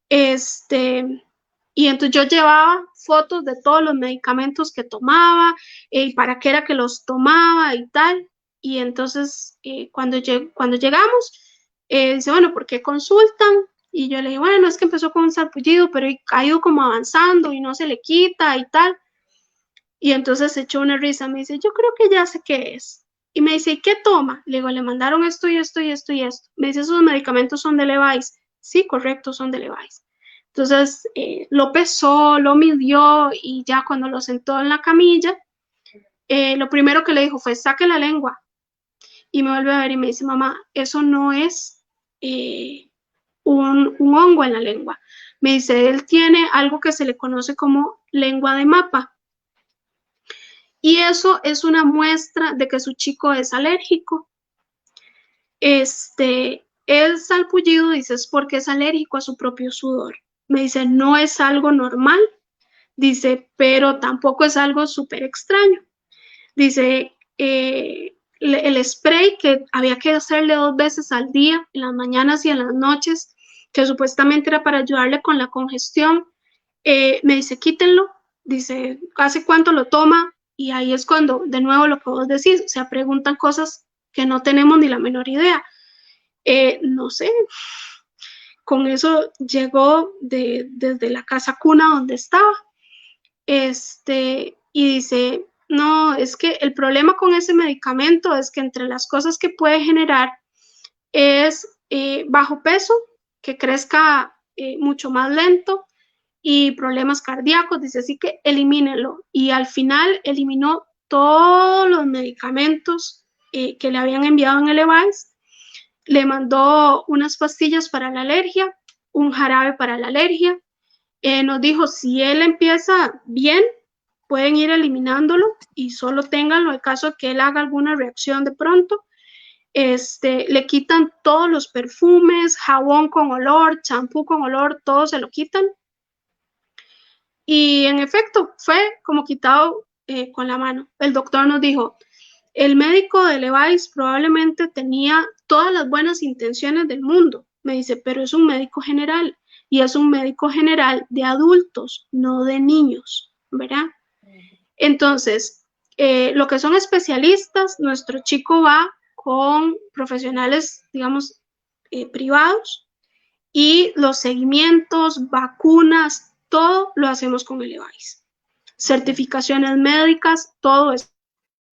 Y entonces yo llevaba fotos de todos los medicamentos que tomaba y para qué era que los tomaba y tal. Y entonces cuando llegamos, dice, bueno, ¿por qué consultan? Y yo le dije, bueno, es que empezó con un sarpullido, pero ha ido como avanzando y no se le quita y tal. Y entonces se echó una risa, me dice, yo creo que ya sé qué es. Y me dice, ¿y qué toma? Le digo, le mandaron esto y esto y esto y esto. Me dice, esos medicamentos son de Levi's. Sí, correcto, son de Levi's. Entonces lo pesó, lo midió y ya cuando lo sentó en la camilla, lo primero que le dijo fue, saque la lengua. Y me vuelve a ver y me dice, mamá, eso no es un hongo en la lengua. Me dice, él tiene algo que se le conoce como lengua de mapa. Y eso es una muestra de que su chico es alérgico. El salpullido, dice, es porque es alérgico a su propio sudor. Me dice, no es algo normal. Dice, pero tampoco es algo súper extraño. Dice, el spray que había que hacerle 2 veces al día, en las mañanas y en las noches, que supuestamente era para ayudarle con la congestión, me dice, quítenlo. Dice, ¿hace cuánto lo toma? Y ahí es cuando, de nuevo, lo que vos decís, o sea, preguntan cosas que no tenemos ni la menor idea. No sé, con eso llegó desde la casa cuna donde estaba. Y dice, no, es que el problema con ese medicamento es que entre las cosas que puede generar es bajo peso, que crezca mucho más lento y problemas cardíacos, dice, así que elimínelo. Y al final eliminó todos los medicamentos que le habían enviado en el Levi's, le mandó unas pastillas para la alergia, un jarabe para la alergia, nos dijo, si él empieza bien, pueden ir eliminándolo y solo ténganlo en caso de que él haga alguna reacción de pronto. Le quitan todos los perfumes, jabón con olor, champú con olor, todo se lo quitan. Y en efecto, fue como quitado con la mano. El doctor nos dijo, el médico de Levi's probablemente tenía todas las buenas intenciones del mundo. Me dice, pero es un médico general y es un médico general de adultos, no de niños, ¿verdad? Entonces, lo que son especialistas, nuestro chico va con profesionales, digamos, privados y los seguimientos, vacunas, todo lo hacemos con el Levi's. Certificaciones médicas, todo es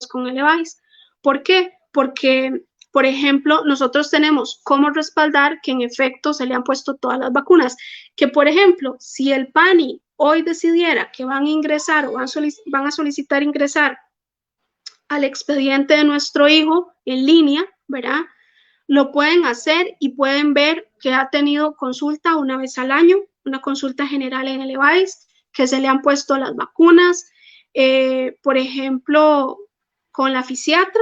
con el Levi's. ¿Por qué? Porque por ejemplo, nosotros tenemos cómo respaldar que en efecto se le han puesto todas las vacunas. Que, por ejemplo, si el PANI hoy decidiera que van a ingresar o van a solicitar ingresar al expediente de nuestro hijo en línea, ¿verdad? Lo pueden hacer y pueden ver que ha tenido consulta una vez al año, una consulta general en el EVAIS, que se le han puesto las vacunas. Por ejemplo, con la fisiatra,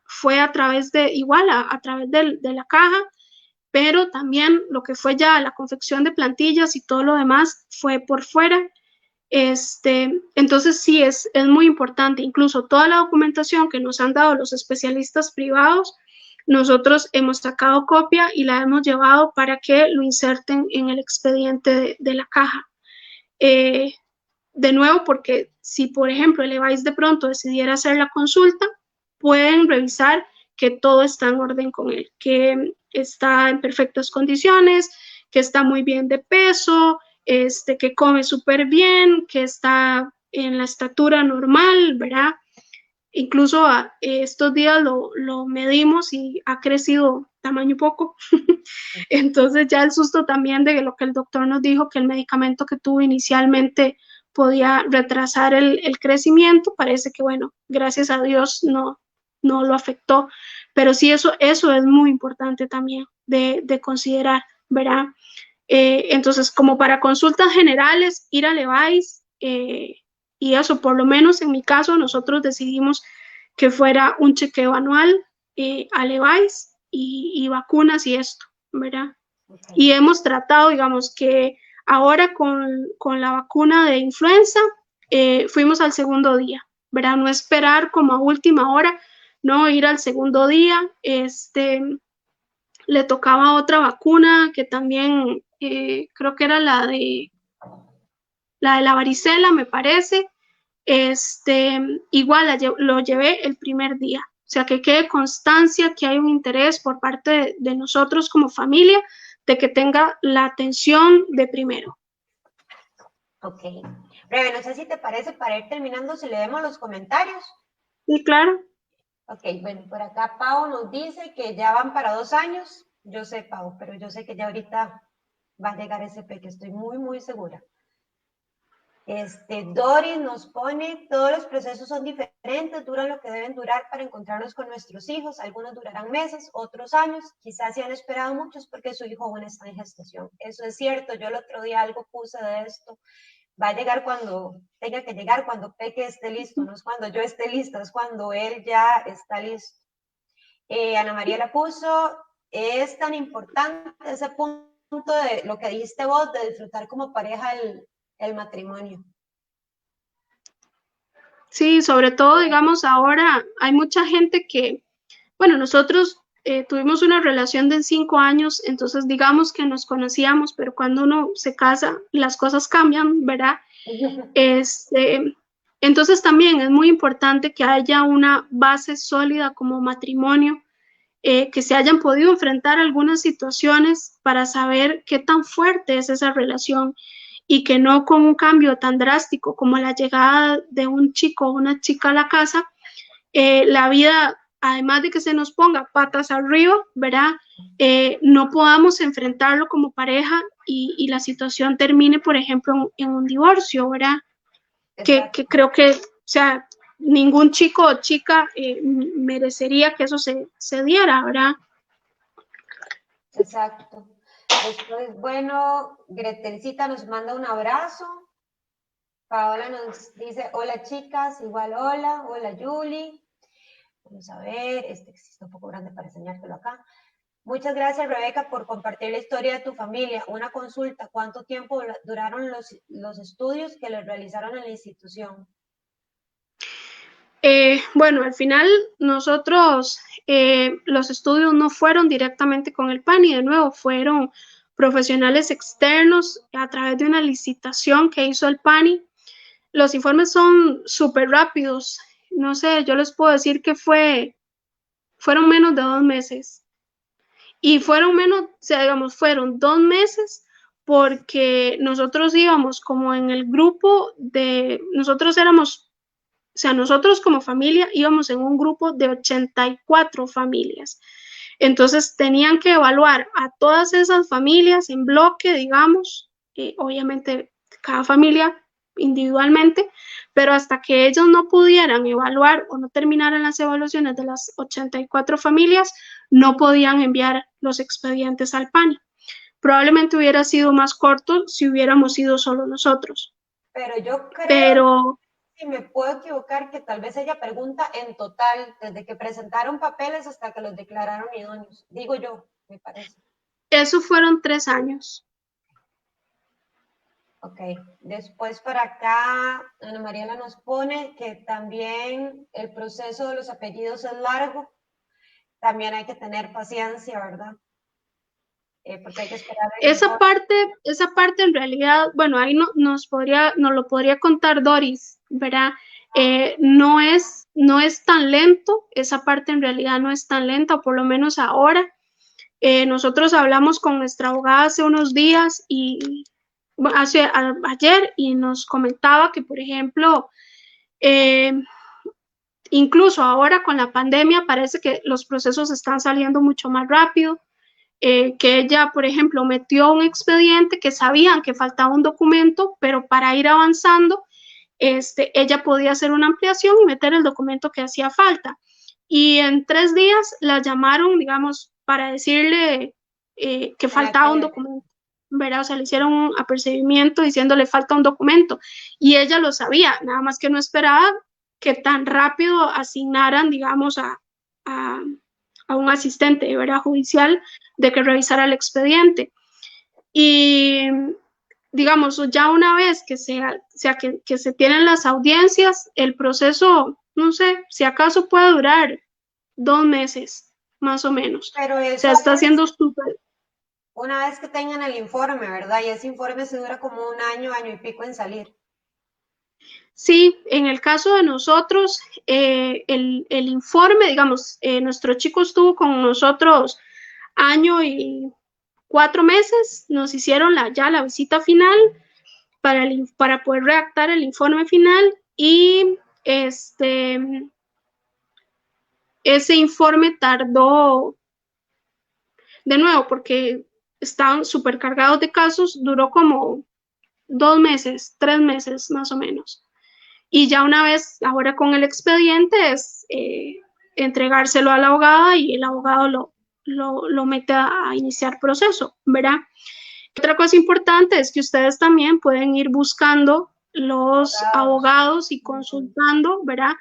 fue a través de, igual, a través de la caja, pero también lo que fue ya la confección de plantillas y todo lo demás fue por fuera. Entonces sí, es muy importante, incluso toda la documentación que nos han dado los especialistas privados, nosotros hemos sacado copia y la hemos llevado para que lo inserten en el expediente de la caja. De nuevo, porque si, por ejemplo, el EVAIS de pronto decidiera hacer la consulta, pueden revisar que todo está en orden con él, que está en perfectas condiciones, que está muy bien de peso, que come súper bien, que está en la estatura normal, ¿verdad? Incluso estos días lo medimos y ha crecido tamaño poco. Entonces ya el susto también de lo que el doctor nos dijo, que el medicamento que tuvo inicialmente podía retrasar el crecimiento, parece que, bueno, gracias a Dios no lo afectó. Pero sí, eso es muy importante también de considerar, ¿verdad? Entonces, como para consultas generales, ir al EVAIS, y eso, por lo menos en mi caso, nosotros decidimos que fuera un chequeo anual al EVAIS y vacunas y esto, ¿verdad? Okay. Y hemos tratado, digamos, que ahora con la vacuna de influenza, fuimos al segundo día, ¿verdad? No esperar como a última hora, no ir al segundo día. Le tocaba otra vacuna que también creo que era la de la varicela, me parece. Igual lo llevé el primer día. O sea, que quede constancia que hay un interés por parte de nosotros como familia de que tenga la atención de primero. Ok. Breve, no sé si te parece, para ir terminando, si leemos los comentarios. Sí, claro. Ok, bueno, por acá Pau nos dice que ya van para 2 años. Yo sé, Pau, pero yo sé que ya ahorita va a llegar ese peque, estoy muy, muy segura. Doris nos pone, todos los procesos son diferentes, duran lo que deben durar para encontrarnos con nuestros hijos, algunos durarán meses, otros años, quizás se han esperado muchos porque su hijo aún está en gestación. Eso es cierto, yo el otro día algo puse de esto, va a llegar cuando tenga que llegar, cuando Peque esté listo, no es cuando yo esté lista, es cuando él ya está listo. Ana María la puso, es tan importante ese punto de lo que dijiste vos, de disfrutar como pareja el matrimonio. Sí, sobre todo, digamos, ahora hay mucha gente que, bueno, nosotros tuvimos una relación de 5 años, entonces digamos que nos conocíamos, pero cuando uno se casa, las cosas cambian, ¿verdad? Entonces también es muy importante que haya una base sólida como matrimonio, que se hayan podido enfrentar algunas situaciones para saber qué tan fuerte es esa relación y que no con un cambio tan drástico como la llegada de un chico o una chica a la casa, la vida, además de que se nos ponga patas arriba, ¿verdad? No podamos enfrentarlo como pareja y la situación termine, por ejemplo, en un divorcio, ¿verdad? Que creo que, o sea, ningún chico o chica merecería que eso se diera, ¿verdad? Exacto. Después, bueno, Gretelcita nos manda un abrazo. Paola nos dice, hola chicas, igual hola Julie. Vamos a ver, está un poco grande para enseñártelo acá. Muchas gracias, Rebeca, por compartir la historia de tu familia. Una consulta, ¿cuánto tiempo duraron los estudios que les realizaron en la institución? Bueno, al final nosotros, los estudios no fueron directamente con el PANI, de nuevo, fueron profesionales externos a través de una licitación que hizo el PANI. Los informes son súper rápidos, no sé, yo les puedo decir que fueron menos de 2 meses. Y fueron menos, o sea, digamos, fueron 2 meses porque nosotros íbamos como en el grupo nosotros éramos sea, nosotros como familia íbamos en un grupo de 84 familias. Entonces tenían que evaluar a todas esas familias en bloque, digamos, obviamente cada familia individualmente, pero hasta que ellos no pudieran evaluar o no terminaran las evaluaciones de las 84 familias, no podían enviar los expedientes al PANI. Probablemente hubiera sido más corto si hubiéramos sido solo nosotros. Pero yo creo, Pero si me puedo equivocar, que tal vez ella pregunta en total, desde que presentaron papeles hasta que los declararon idóneos. Digo yo, me parece. eso fueron 3 años. Ok, después para acá, Ana Mariela nos pone que también el proceso de los apellidos es largo. También hay que tener paciencia, ¿verdad? Porque hay que esperar. Esa parte en realidad, bueno, ahí nos lo podría contar Doris, ¿verdad? No es tan lento, esa parte en realidad no es tan lenta, por lo menos ahora. Nosotros hablamos con nuestra abogada hace unos días ayer y nos comentaba que, por ejemplo, incluso ahora con la pandemia parece que los procesos están saliendo mucho más rápido. Que ella, por ejemplo, metió un expediente que sabían que faltaba un documento, pero para ir avanzando, ella podía hacer una ampliación y meter el documento que hacía falta. Y en 3 días la llamaron, digamos, para decirle que faltaba un documento, ¿verdad? O sea, le hicieron un apercibimiento diciéndole falta un documento. Y ella lo sabía, nada más que no esperaba que tan rápido asignaran, digamos, a un asistente, ¿verdad? Judicial de que revisara el expediente. Y digamos, ya una vez que que se tienen las audiencias, el proceso, no sé, si acaso puede durar 2 meses, más o menos. Pero eso o sea, está haciendo súper. Una vez que tengan el informe, ¿verdad? Y ese informe se dura como un año, año y pico en salir. Sí, en el caso de nosotros, el informe, digamos, nuestro chico estuvo con nosotros año y 4 meses, nos hicieron ya la visita final para poder redactar el informe final y ese informe tardó, de nuevo, porque estaban súper cargados de casos, duró como 2 meses, 3 meses más o menos. Y ya una vez, ahora con el expediente, es entregárselo a la abogada y el abogado lo mete a iniciar proceso, ¿verdad? Otra cosa importante es que ustedes también pueden ir buscando los abogados y consultando, ¿verdad?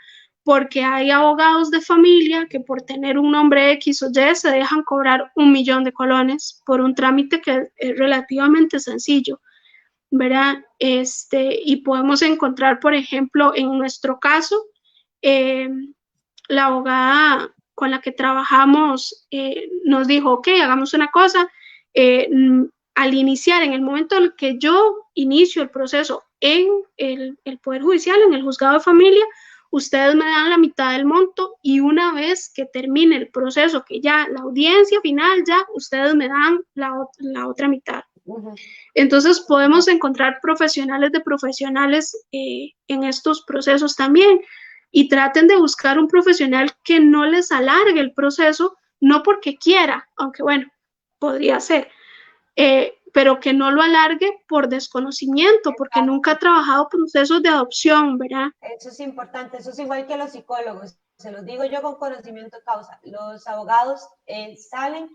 Porque hay abogados de familia que por tener un nombre X o Y se dejan cobrar 1 millón de colones por un trámite que es relativamente sencillo, ¿verdad? Y podemos encontrar, por ejemplo, en nuestro caso, la abogada con la que trabajamos nos dijo, ok, hagamos una cosa, al iniciar, en el momento en el que yo inicio el proceso en el Poder Judicial, en el juzgado de familia, ustedes me dan la mitad del monto y una vez que termine el proceso, que ya la audiencia final, ya ustedes me dan la otra mitad. Entonces podemos encontrar profesionales de profesionales en estos procesos también y traten de buscar un profesional que no les alargue el proceso, no porque quiera, aunque bueno, podría ser, pero que no lo alargue por desconocimiento, porque nunca ha trabajado procesos de adopción, ¿verdad? Eso es importante, eso es igual que los psicólogos, se los digo yo con conocimiento de causa. Los abogados salen,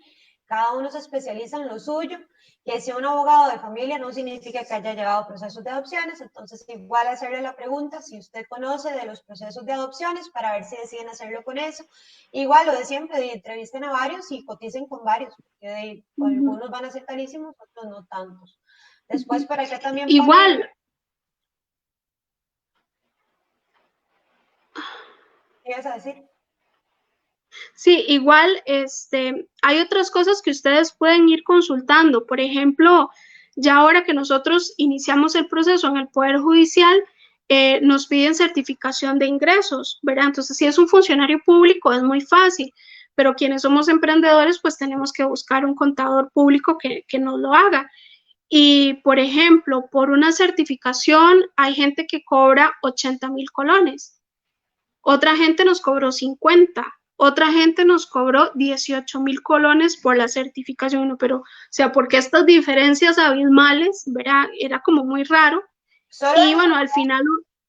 cada uno se especializa en lo suyo, que sea un abogado de familia no significa que haya llevado procesos de adopciones, entonces igual hacerle la pregunta si usted conoce de los procesos de adopciones para ver si deciden hacerlo con eso. Igual lo de siempre, entrevisten a varios y coticen con varios, porque algunos van a ser carísimos, otros no tantos. Después para acá también igual. ¿Qué ibas a decir? Sí, igual, hay otras cosas que ustedes pueden ir consultando. Por ejemplo, ya ahora que nosotros iniciamos el proceso en el Poder Judicial, nos piden certificación de ingresos, ¿verdad? Entonces, si es un funcionario público, es muy fácil, pero quienes somos emprendedores, pues tenemos que buscar un contador público que nos lo haga. Y, por ejemplo, por una certificación, hay gente que cobra 80,000 colones. Otra gente nos cobró 50, otra gente nos cobró 18,000 colones por la certificación, pero, o sea, porque estas diferencias abismales, ¿verdad? Era como muy raro. Solo Y bueno, al final,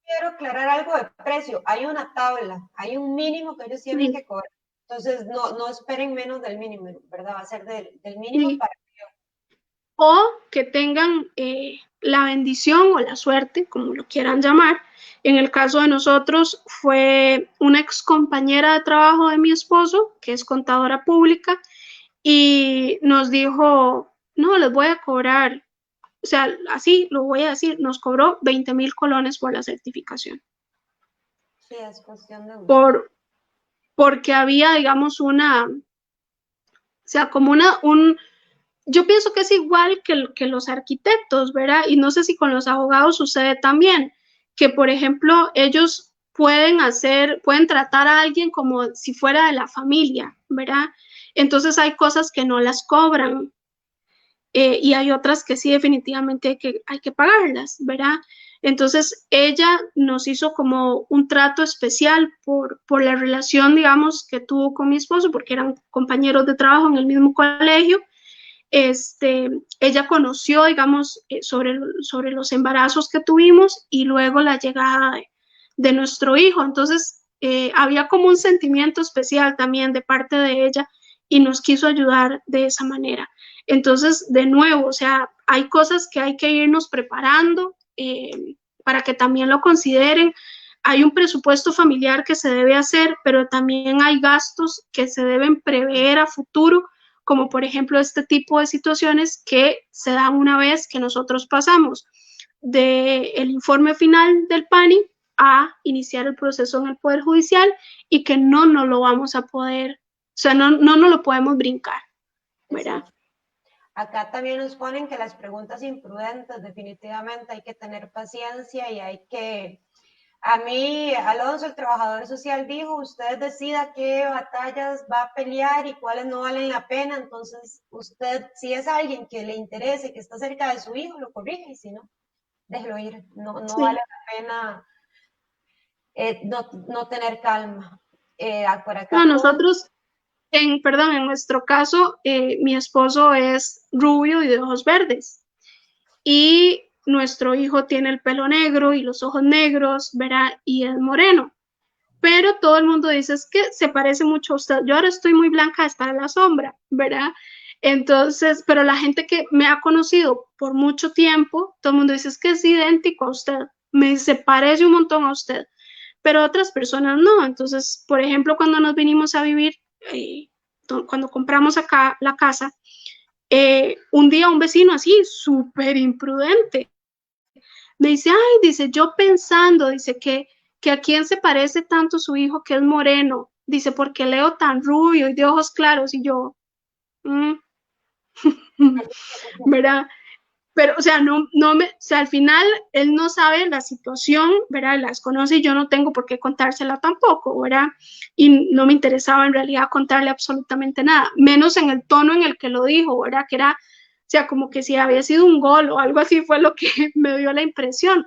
quiero aclarar algo de precio. Hay una tabla, hay un mínimo que ellos tienen sí, que cobrar. Entonces, no esperen menos del mínimo, ¿verdad? Va a ser del mínimo sí, para... o que tengan la bendición o la suerte, como lo quieran llamar. En el caso de nosotros fue una ex compañera de trabajo de mi esposo, que es contadora pública, y nos dijo, no, les voy a cobrar, o sea, así lo voy a decir, nos cobró 20,000 colones por la certificación, Sí, es cuestión de buscar. por, porque había, digamos, o sea, como yo pienso que es igual que los arquitectos, ¿verdad? Y no sé si con los abogados sucede también, que por ejemplo ellos pueden tratar a alguien como si fuera de la familia, ¿verdad? Entonces hay cosas que no las cobran, y hay otras que sí definitivamente hay que pagarlas, ¿verdad? Entonces ella nos hizo como un trato especial por la relación, digamos, que tuvo con mi esposo, porque eran compañeros de trabajo en el mismo colegio. Ella conoció, digamos, sobre los embarazos que tuvimos y luego la llegada de nuestro hijo. Entonces, había como un sentimiento especial también de parte de ella y nos quiso ayudar de esa manera. Entonces, de nuevo, o sea, hay cosas que hay que irnos preparando para que también lo consideren. Hay un presupuesto familiar que se debe hacer, pero también hay gastos que se deben prever a futuro, como por ejemplo este tipo de situaciones que se dan una vez que nosotros pasamos del informe final del PANI a iniciar el proceso en el Poder Judicial y que no nos lo vamos a poder, o sea, no nos lo podemos brincar, ¿verdad? Sí. Acá también nos ponen que las preguntas imprudentes, definitivamente hay que tener paciencia y hay que... A mí, Alonso, el trabajador social, dijo, usted decida qué batallas va a pelear y cuáles no valen la pena. Entonces, usted, si es alguien que le interese, que está cerca de su hijo, lo corrige y si no, déjelo ir. No vale Sí. la pena no tener calma. Por No, acá todo... nosotros, perdón, en nuestro caso, mi esposo es rubio y de ojos verdes y nuestro hijo tiene el pelo negro y los ojos negros, ¿verdad? Y es moreno. Pero todo el mundo dice es que se parece mucho a usted. Yo ahora estoy muy blanca hasta en la sombra, ¿verdad? Entonces, pero la gente que me ha conocido por mucho tiempo, todo el mundo dice es que es idéntico a usted, me se parece un montón a usted, pero otras personas no. Entonces, por ejemplo, cuando nos vinimos a vivir, eh, cuando compramos acá la casa, un día un vecino así, súper imprudente, me dice, ay, dice, yo pensando, dice que a quién se parece tanto su hijo que es moreno, dice, porque Leo tan rubio y de ojos claros, y yo, mm, ¿verdad? Pero, o sea, o sea, al final él no sabe la situación, ¿verdad? Las conoce y yo no tengo por qué contársela tampoco, ¿verdad? Y no me interesaba en realidad contarle absolutamente nada, menos en el tono en el que lo dijo, ¿verdad? Que era, o sea, como que si había sido un gol o algo así fue lo que me dio la impresión.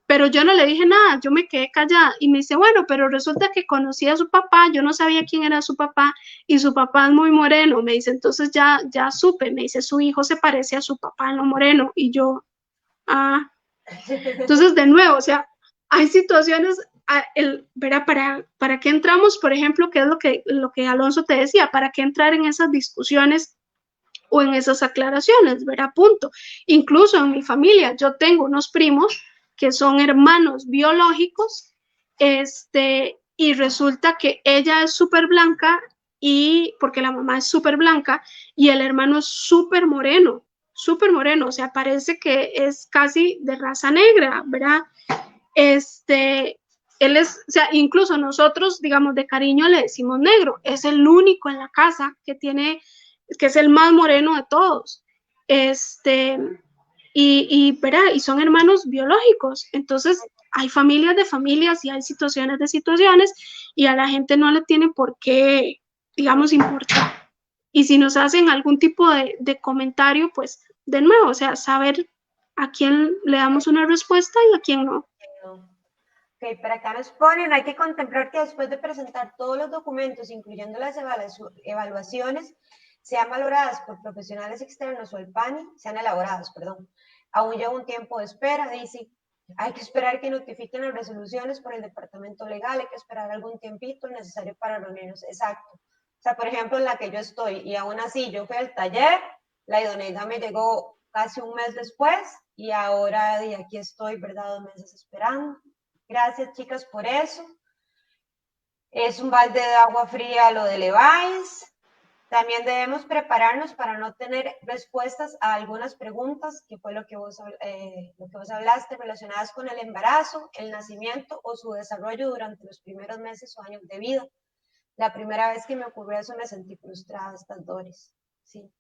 Pero yo no le dije nada, yo me quedé callada y me dice, bueno, pero resulta que conocí a su papá, yo no sabía quién era su papá y su papá es muy moreno, me dice, entonces ya supe, me dice, su hijo se parece a su papá en lo moreno y yo, ah, entonces de nuevo, o sea, hay situaciones, ¿verdad? ¿Para qué entramos, por ejemplo, qué es lo que Alonso te decía, para qué entrar en esas discusiones o en esas aclaraciones, ¿verdad? Punto. Incluso en mi familia, yo tengo unos primos que son hermanos biológicos, y resulta que ella es súper blanca y porque la mamá es súper blanca y el hermano es súper moreno, o sea, parece que es casi de raza negra, ¿verdad? Este, él es, o sea, incluso nosotros, digamos, de cariño le decimos negro, es el único en la casa que es el más moreno de todos. Este, y son hermanos biológicos. Entonces, hay familias de familias y hay situaciones de situaciones y a la gente no le tiene por qué, digamos, importar. Y si nos hacen algún tipo de comentario, pues de nuevo, o sea, saber a quién le damos una respuesta y a quién no. Ok, para acá nos ponen, hay que contemplar que después de presentar todos los documentos, incluyendo las evaluaciones, sean valoradas por profesionales externos o el PANI, sean elaboradas, perdón. Aún lleva un tiempo de espera, dice, hay que esperar que notifiquen las resoluciones por el departamento legal, hay que esperar algún tiempito necesario para reunirnos, exacto. O sea, por ejemplo, en la que yo estoy, y aún así yo fui al taller, la idoneidad me llegó casi un mes después, y ahora de aquí estoy, ¿verdad? 2 meses esperando. Gracias, chicas, por eso. Es un balde de agua fría lo de Levi's. También debemos prepararnos para no tener respuestas a algunas preguntas, que fue lo que vos hablaste, relacionadas con el embarazo, el nacimiento o su desarrollo durante los primeros meses o años de vida. La primera vez que me ocurrió eso me sentí frustrada, estas Doris. Sí.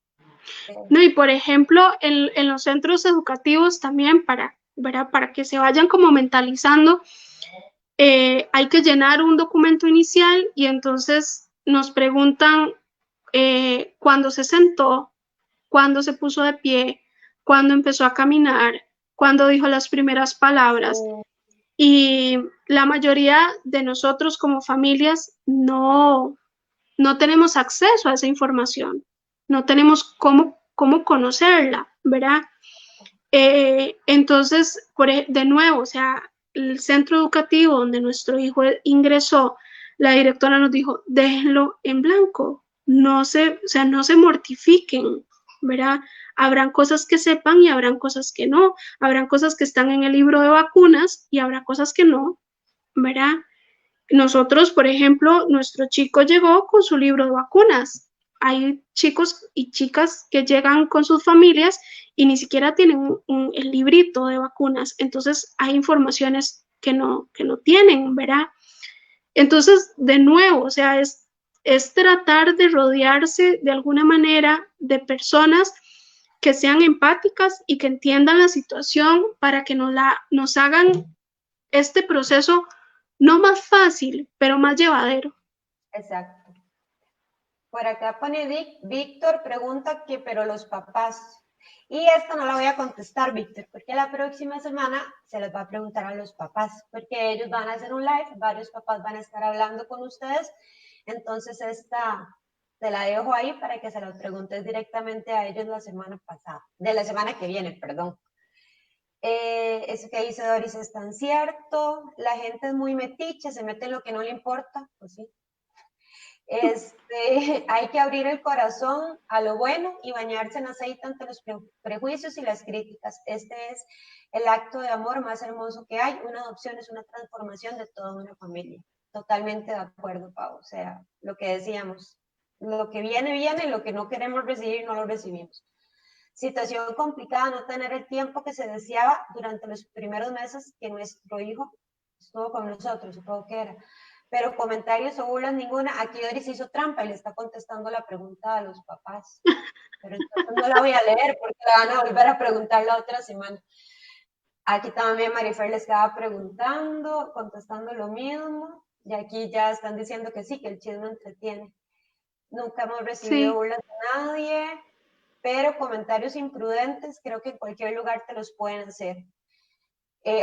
No, y por ejemplo, en los centros educativos también, ¿verdad? Para que se vayan como mentalizando, hay que llenar un documento inicial y entonces nos preguntan cuándo se sentó, cuándo se puso de pie, cuándo empezó a caminar, cuándo dijo las primeras palabras. Y la mayoría de nosotros como familias no tenemos acceso a esa información, no tenemos cómo conocerla, ¿verdad? Entonces, de nuevo, o sea, el centro educativo donde nuestro hijo ingresó, la directora nos dijo, déjenlo en blanco, o sea, no se mortifiquen, ¿verdad? Habrán cosas que sepan y habrán cosas que no, habrán cosas que están en el libro de vacunas y habrá cosas que no, ¿verdad? Nosotros, por ejemplo, nuestro chico llegó con su libro de vacunas. Hay chicos y chicas que llegan con sus familias y ni siquiera tienen el librito de vacunas. Entonces, hay informaciones que no tienen, ¿verdad? Entonces, de nuevo, o sea, es tratar de rodearse de alguna manera de personas que sean empáticas y que entiendan la situación para que nos hagan este proceso no más fácil, pero más llevadero. Exacto. Por acá pone Víctor, pregunta que, pero los papás. Y esta no la voy a contestar, Víctor, porque la próxima semana se les va a preguntar a los papás, porque ellos van a hacer un live, varios papás van a estar hablando con ustedes. Entonces, esta te la dejo ahí para que se la preguntes directamente a ellos la semana pasada, de la semana que viene, perdón. Eso que dice Doris es tan cierto. La gente es muy metiche, se mete en lo que no le importa, pues sí. Hay que abrir el corazón a lo bueno y bañarse en aceite ante los prejuicios y las críticas. Este es el acto de amor más hermoso que hay. Una adopción es una transformación de toda una familia. Totalmente de acuerdo, Pau. O sea, lo que decíamos, lo que viene, viene, y lo que no queremos recibir, no lo recibimos. Situación complicada, no tener el tiempo que se deseaba durante los primeros meses que nuestro hijo estuvo con nosotros, supongo que era. Pero comentarios o burlas ninguna. Aquí Doris hizo trampa y le está contestando la pregunta a los papás. Pero entonces no la voy a leer porque la van a volver a preguntar la otra semana. Aquí también Marifer le estaba preguntando, contestando lo mismo. Y aquí ya están diciendo que sí, que el chisme entretiene. Nunca hemos recibido Sí, burlas de nadie, pero comentarios imprudentes creo que en cualquier lugar te los pueden hacer.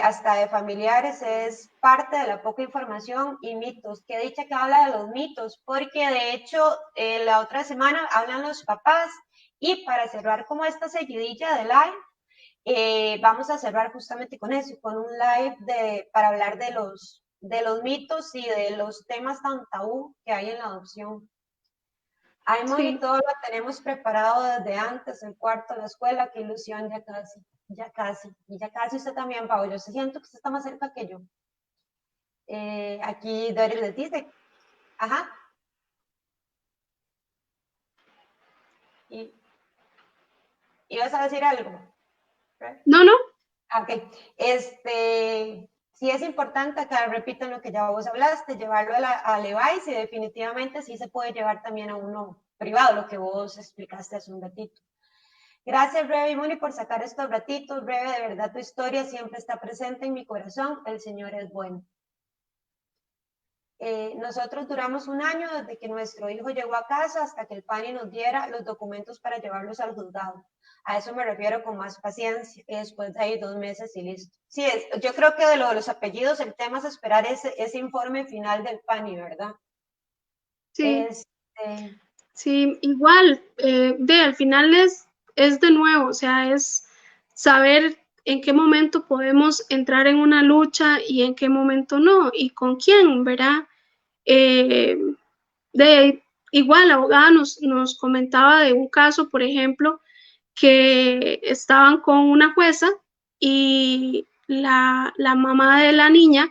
Hasta de familiares, es parte de la poca información y mitos. Qué dicha que habla de los mitos, porque de hecho la otra semana hablan los papás y para cerrar como esta seguidilla de live, vamos a cerrar justamente con eso, con un live para hablar de los mitos y de los temas tan tabú que hay en la adopción. Ay, Moni, sí. todo lo tenemos preparado desde antes, el cuarto, la escuela, qué ilusión, ya casi, ya casi. Y ya casi usted también, Pablo. Yo siento que usted está más cerca que yo. Aquí Doris les dice, ajá, y ibas a decir algo. No, no, Ok, sí es importante, acá repitan lo que ya vos hablaste, llevarlo a Levi's y definitivamente sí se puede llevar también a uno privado, lo que vos explicaste hace un ratito. Gracias, Rebe y Moni, por sacar estos ratitos. Rebe, de verdad tu historia siempre está presente en mi corazón. El Señor es bueno. nosotros duramos un año desde que nuestro hijo llegó a casa hasta que el PANI nos diera los documentos para llevarlos al juzgado. A eso me refiero con más paciencia. Y después de ahí 2 meses y listo. Sí, yo creo que de lo de los apellidos, el tema es esperar ese informe final del PANI, ¿verdad? Sí, Este, sí, igual, al final es de nuevo, o sea, es saber en qué momento podemos entrar en una lucha y en qué momento no, y con quién, ¿verdad? Eh, igual, la abogada nos comentaba de un caso, por ejemplo, que estaban con una jueza y la mamá de la niña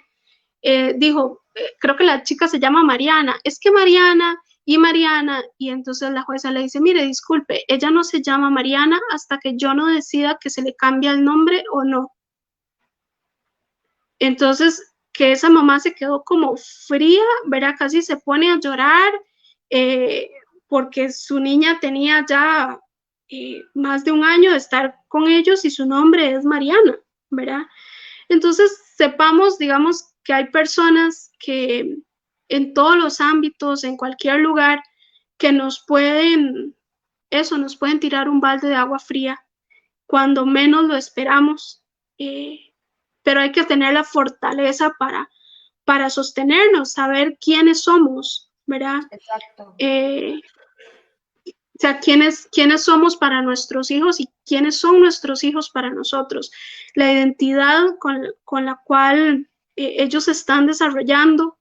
dijo, creo que la chica se llama Mariana, es que Mariana, y entonces la jueza le dice, mire, disculpe, ella no se llama Mariana hasta que yo no decida que se le cambia el nombre o no. Entonces, que esa mamá se quedó como fría, ¿verdad? Casi se pone a llorar eh, porque su niña tenía ya más de un año de estar con ellos y su nombre es Mariana, ¿verdad? Entonces, sepamos, digamos, que hay personas que en todos los ámbitos, en cualquier lugar, que nos pueden tirar un balde de agua fría cuando menos lo esperamos. Eh, pero hay que tener la fortaleza para sostenernos, saber quiénes somos, ¿verdad? exacto. Eh, o sea, quiénes somos para nuestros hijos y quiénes son nuestros hijos para nosotros. La identidad con la cual ellos están desarrollando,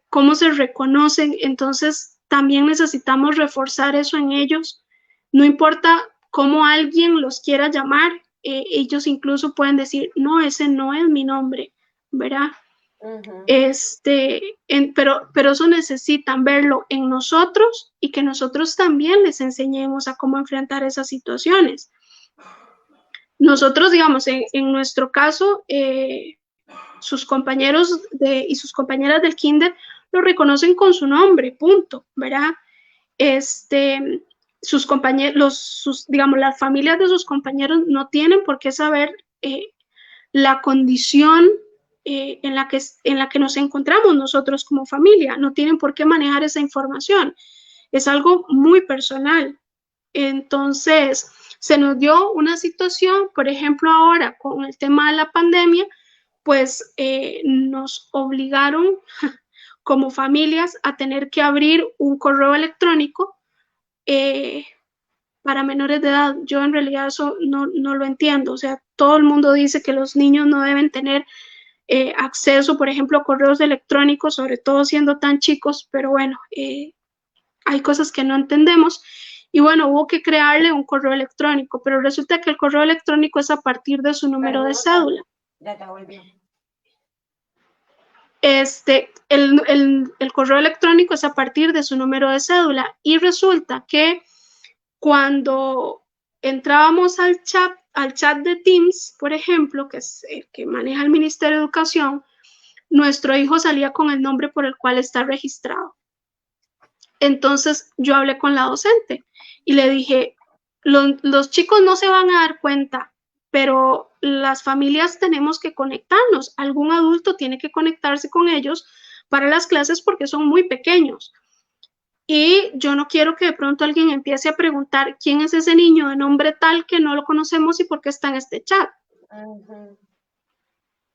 cómo se reconocen. Entonces, también necesitamos reforzar eso en ellos. No importa cómo alguien los quiera llamar, ellos incluso pueden decir, no, ese no es mi nombre, ¿verdad? Pero eso necesitan verlo en nosotros y que nosotros también les enseñemos a cómo enfrentar esas situaciones. Nosotros, digamos, en nuestro caso, sus compañeros y sus compañeras del kinder lo reconocen con su nombre, punto, ¿verdad? Sus compañeros, digamos, las familias de sus compañeros no tienen por qué saber la condición en la que nos encontramos nosotros como familia. No tienen por qué manejar esa información. Es algo muy personal. Entonces, se nos dio una situación, por ejemplo, ahora con el tema de la pandemia, pues nos obligaron como familias a tener que abrir un correo electrónico eh, para menores de edad. Yo en realidad eso no lo entiendo. O sea, todo el mundo dice que los niños no deben tener acceso, por ejemplo, a correos electrónicos, sobre todo siendo tan chicos, pero bueno, hay cosas que no entendemos. Y bueno, hubo que crearle un correo electrónico, pero resulta que el correo electrónico es a partir de su número de Perdón, cédula. ya volvió. El correo electrónico es a partir de su número de cédula y resulta que cuando entrábamos al chat de Teams, por ejemplo, que es el que maneja el Ministerio de Educación, nuestro hijo salía con el nombre por el cual está registrado. Entonces yo hablé con la docente y le dije, los chicos no se van a dar cuenta, pero las familias tenemos que conectarnos. Algún adulto tiene que conectarse con ellos para las clases porque son muy pequeños. Y yo no quiero que de pronto alguien empiece a preguntar quién es ese niño de nombre tal que no lo conocemos y por qué está en este chat.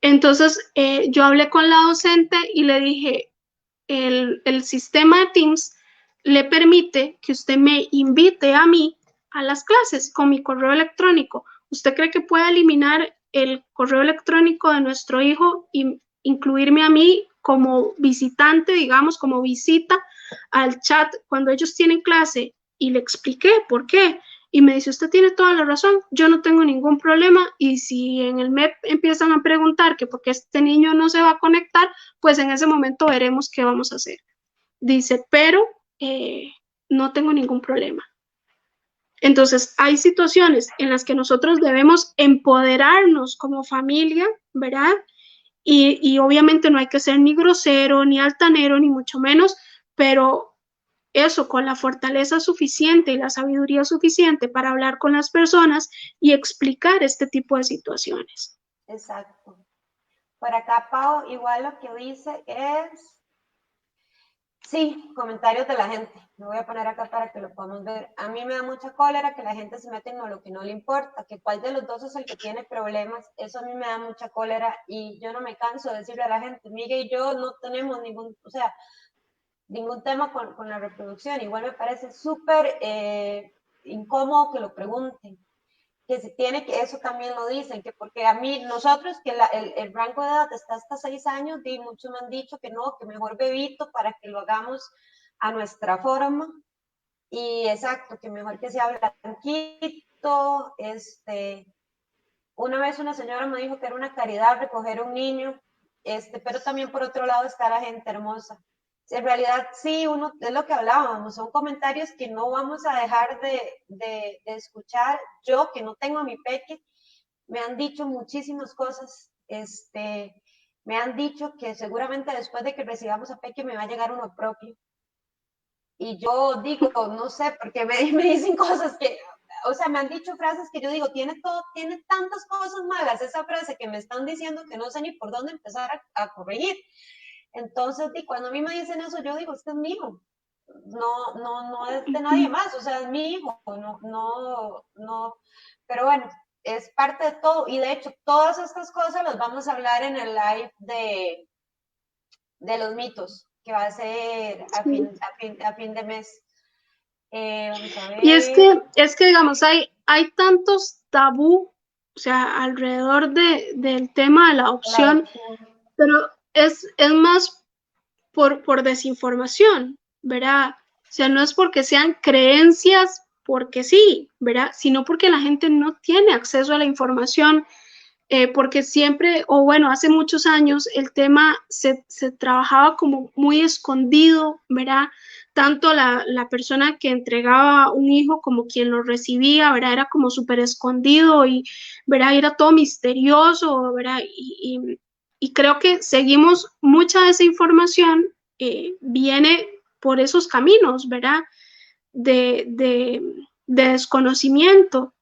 Entonces, yo hablé con la docente y le dije, el sistema de Teams le permite que usted me invite a mí a las clases con mi correo electrónico. ¿Usted cree que puede eliminar el correo electrónico de nuestro hijo y incluirme a mí como visitante, digamos, como visita al chat cuando ellos tienen clase? Y le expliqué por qué. Y me dice, usted tiene toda la razón, yo no tengo ningún problema y si en el MEP empiezan a preguntar que por qué este niño no se va a conectar, pues en ese momento veremos qué vamos a hacer. Dice, pero no tengo ningún problema. Entonces, hay situaciones en las que nosotros debemos empoderarnos como familia, ¿verdad? Y obviamente no hay que ser ni grosero, ni altanero, ni mucho menos, pero eso, con la fortaleza suficiente y la sabiduría suficiente para hablar con las personas y explicar este tipo de situaciones. Exacto. Por acá, Pau, igual lo que dice es Sí, comentarios de la gente. Me voy a poner acá para que lo podamos ver. A mí me da mucha cólera que la gente se mete en lo que no le importa, que cuál de los dos es el que tiene problemas. Eso a mí me da mucha cólera y yo no me canso de decirle a la gente, Miguel y yo no tenemos ningún, o sea, ningún tema con la reproducción. Igual me parece súper incómodo que lo pregunten, que se tiene que, eso también lo dicen, que porque a mí, nosotros, que el rango de edad está hasta 6 años, y muchos me han dicho que no, que mejor bebito para que lo hagamos a nuestra forma, y exacto, que mejor que se habla tranquilo, una vez una señora me dijo que era una caridad recoger un niño, pero también por otro lado está la gente hermosa. En realidad sí, uno, es lo que hablábamos, son comentarios que no vamos a dejar de escuchar. Yo, que no tengo a mi peque, me han dicho muchísimas cosas, me han dicho que seguramente después de que recibamos a peque me va a llegar uno propio. Y yo digo, no sé, porque me dicen cosas que, o sea, me han dicho frases que yo digo, tiene tantas cosas malas esa frase que me están diciendo que no sé ni por dónde empezar a corregir. Entonces, cuando a mí me dicen eso, yo digo, este es mi hijo, no es de nadie más, o sea, es mi hijo, no, pero bueno, es parte de todo, y de hecho, todas estas cosas las vamos a hablar en el live de los mitos, que va a ser Sí. a fin de mes. Vamos a Y ver. es que digamos, hay tantos tabú, o sea, alrededor del tema de la La adopción, adopción. pero es más por desinformación, ¿verdad? O sea, no es porque sean creencias, porque sí, ¿verdad? Sino porque la gente no tiene acceso a la información, porque siempre, o bueno, hace muchos años el tema se trabajaba como muy escondido, ¿verdad? Tanto la persona que entregaba un hijo como quien lo recibía, ¿verdad? Era como súper escondido y, ¿verdad? Era todo misterioso, ¿verdad? Y creo que seguimos mucha de esa información, viene por esos caminos, ¿verdad? De desconocimiento.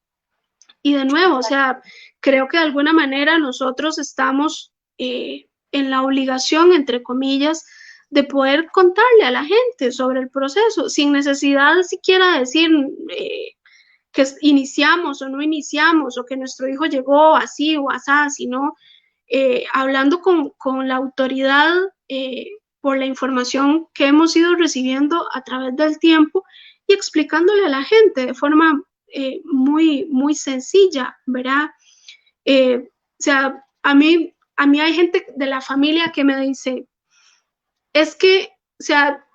Y de nuevo, o sea, creo que de alguna manera nosotros estamos en la obligación, entre comillas, de poder contarle a la gente sobre el proceso, sin necesidad siquiera de decir que iniciamos o no iniciamos, o que nuestro hijo llegó así o así, sino hablando con la autoridad por la información que hemos ido recibiendo a través del tiempo y explicándole a la gente de forma muy, muy sencilla, ¿verdad? O sea, a mí hay gente de la familia que me dice, es que, o sea,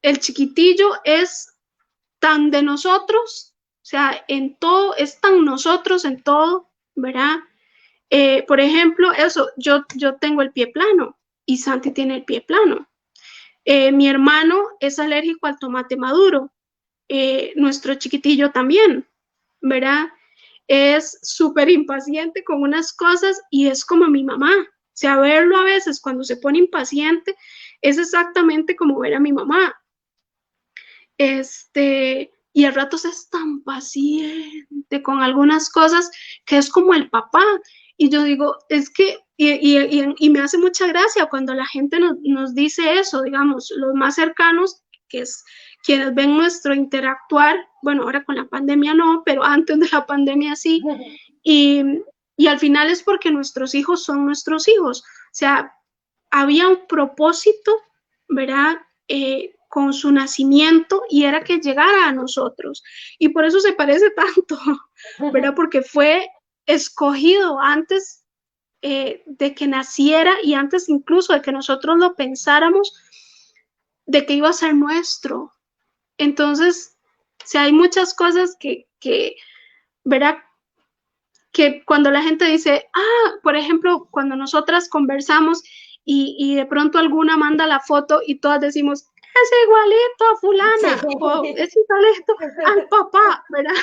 el chiquitillo es tan de nosotros, o sea, en todo, es tan nosotros en todo, ¿verdad? Por ejemplo, eso, yo tengo el pie plano y Santi tiene el pie plano. Mi hermano es alérgico al tomate maduro, nuestro chiquitillo también, ¿verdad? Es súper impaciente con unas cosas y es como mi mamá. O sea, verlo a veces cuando se pone impaciente es exactamente como ver a mi mamá. Y a ratos es tan paciente con algunas cosas que es como el papá. Y yo digo, es que, y me hace mucha gracia cuando la gente nos dice eso, digamos, los más cercanos, que es quienes ven nuestro interactuar, bueno, ahora con la pandemia no, pero antes de la pandemia sí, y, y al final es porque nuestros hijos son nuestros hijos. O sea, había un propósito, ¿verdad? Con su nacimiento y era que llegara a nosotros. Y por eso se parece tanto, ¿verdad? Porque fue escogido antes de que naciera y antes incluso de que nosotros lo pensáramos, de que iba a ser nuestro. Entonces, o sea, hay muchas cosas ¿verdad? Que cuando la gente dice, por ejemplo, cuando nosotras conversamos y de pronto alguna manda la foto y todas decimos, es igualito a fulana, Sí. o es igualito al papá, ¿verdad?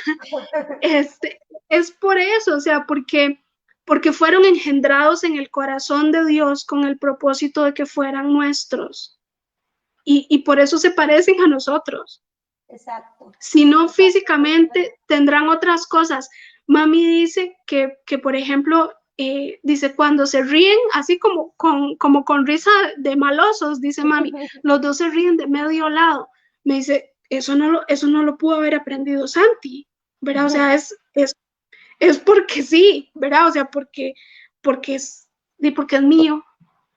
Es por eso, o sea, porque fueron engendrados en el corazón de Dios con el propósito de que fueran nuestros. Y por eso se parecen a nosotros. Exacto. Si no Exacto. físicamente, tendrán otras cosas. Mami dice que por ejemplo, dice, cuando se ríen, así como con risa de malosos, dice mami, los dos se ríen de medio lado. Me dice, eso no lo pudo haber aprendido Santi, ¿verdad? O sea, es porque sí, ¿verdad? O sea, porque porque es mío,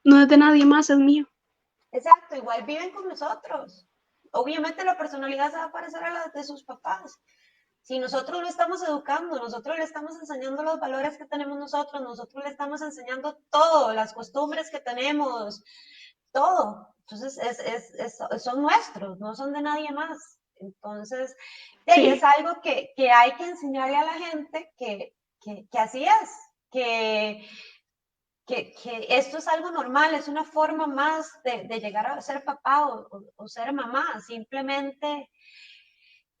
no es de nadie más, es mío. Exacto, igual viven con nosotros. Obviamente la personalidad se va a parecer a la de sus papás. Si nosotros lo estamos educando, nosotros le estamos enseñando los valores que tenemos nosotros le estamos enseñando todo, las costumbres que tenemos, todo. Entonces, son nuestros, no son de nadie más. Entonces, sí, es algo que hay que enseñarle a la gente que así es, que esto es algo normal, es una forma más de llegar a ser papá o ser mamá. Simplemente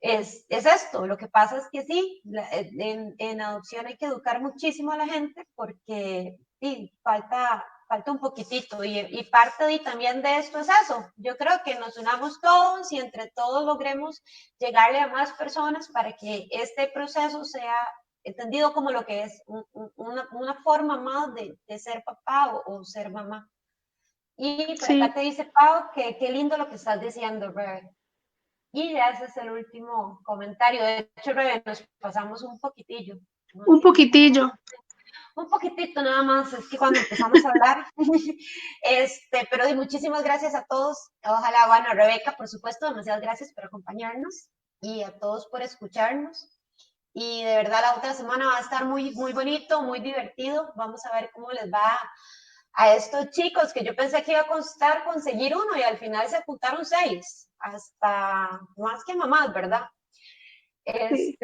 es esto. Lo que pasa es que sí, en adopción hay que educar muchísimo a la gente porque sí, falta un poquitito y parte también de esto es eso. Yo creo que nos unamos todos y entre todos logremos llegarle a más personas para que este proceso sea entendido como lo que es una forma más de ser papá o ser mamá. Y por acá te dice Pau que qué lindo lo que estás diciendo, Rebe. Y ya ese es el último comentario. De hecho, Rebe, nos pasamos un poquitillo. ¿No? Un poquitillo. Un poquitito nada más, es que cuando empezamos a hablar, pero muchísimas gracias a todos, ojalá, bueno, a Rebeca, por supuesto, demasiadas gracias por acompañarnos y a todos por escucharnos. Y de verdad la otra semana va a estar muy, muy bonito, muy divertido. Vamos a ver cómo les va a estos chicos, que yo pensé que iba a costar conseguir uno y al final se juntaron 6, hasta más que mamás, ¿verdad? Sí.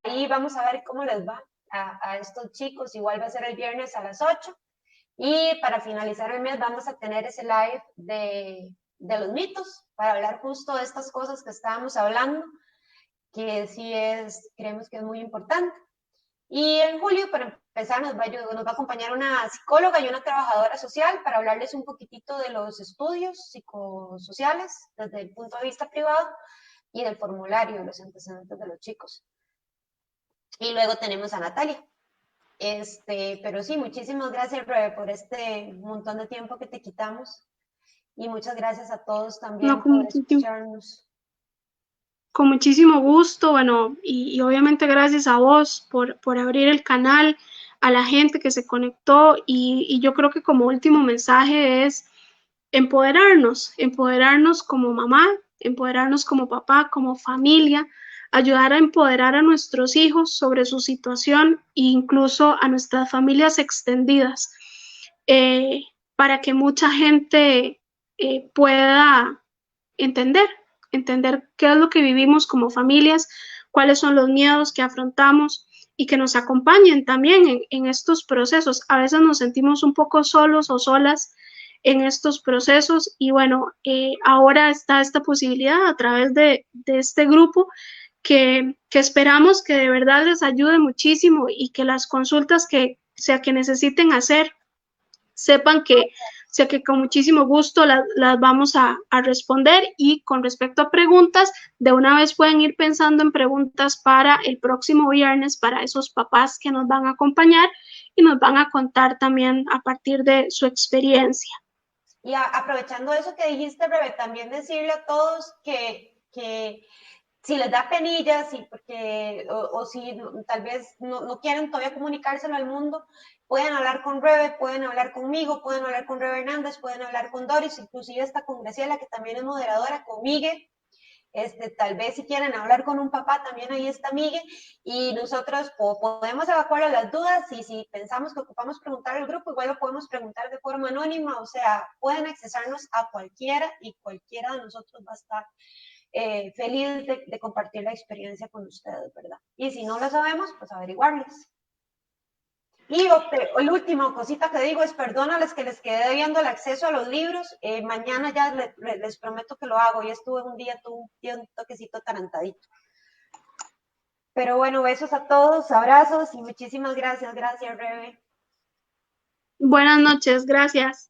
Ahí vamos a ver cómo les va a estos chicos. Igual va a ser el viernes a las 8. Y para finalizar el mes vamos a tener ese live de los mitos para hablar justo de estas cosas que estábamos hablando, que sí creemos que es muy importante. Y en julio, para empezar, nos va a acompañar una psicóloga y una trabajadora social para hablarles un poquitito de los estudios psicosociales desde el punto de vista privado y del formulario de los antecedentes de los chicos. Y luego tenemos a Natalia. Pero sí, muchísimas gracias, Rebe, por este montón de tiempo que te quitamos. Y muchas gracias a todos también por escucharnos. Con muchísimo gusto, bueno, y obviamente gracias a vos por abrir el canal, a la gente que se conectó, y yo creo que como último mensaje es empoderarnos como mamá, empoderarnos como papá, como familia, ayudar a empoderar a nuestros hijos sobre su situación e incluso a nuestras familias extendidas, para que mucha gente pueda entender qué es lo que vivimos como familias, cuáles son los miedos que afrontamos y que nos acompañen también en estos procesos. A veces nos sentimos un poco solos o solas en estos procesos y bueno, ahora está esta posibilidad a través de este grupo que esperamos que de verdad les ayude muchísimo y que las consultas que necesiten hacer, sepan que con muchísimo gusto las vamos a responder. Y con respecto a preguntas, de una vez pueden ir pensando en preguntas para el próximo viernes, para esos papás que nos van a acompañar y nos van a contar también a partir de su experiencia. Y aprovechando eso que dijiste, Rebe, también decirle a todos que si les da penilla, o si tal vez no quieren todavía comunicárselo al mundo, pueden hablar con Rebe, pueden hablar conmigo, pueden hablar con Rebe Hernández, pueden hablar con Doris, inclusive hasta con Graciela, que también es moderadora, con Miguel. Tal vez si quieren hablar con un papá, también ahí está Miguel, y nosotros podemos evacuar las dudas, y si pensamos que ocupamos preguntar al grupo, igual lo podemos preguntar de forma anónima. O sea, pueden accesarnos a cualquiera y cualquiera de nosotros va a estar feliz de compartir la experiencia con ustedes, ¿verdad? Y si no lo sabemos, pues averiguarles. Y la última cosita que digo es perdónales que les quedé debiendo el acceso a los libros. Mañana ya les prometo que lo hago. Ya estuve un toquecito atarantadito. Pero bueno, besos a todos, abrazos y muchísimas gracias. Gracias, Rebe. Buenas noches, gracias.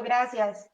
Gracias.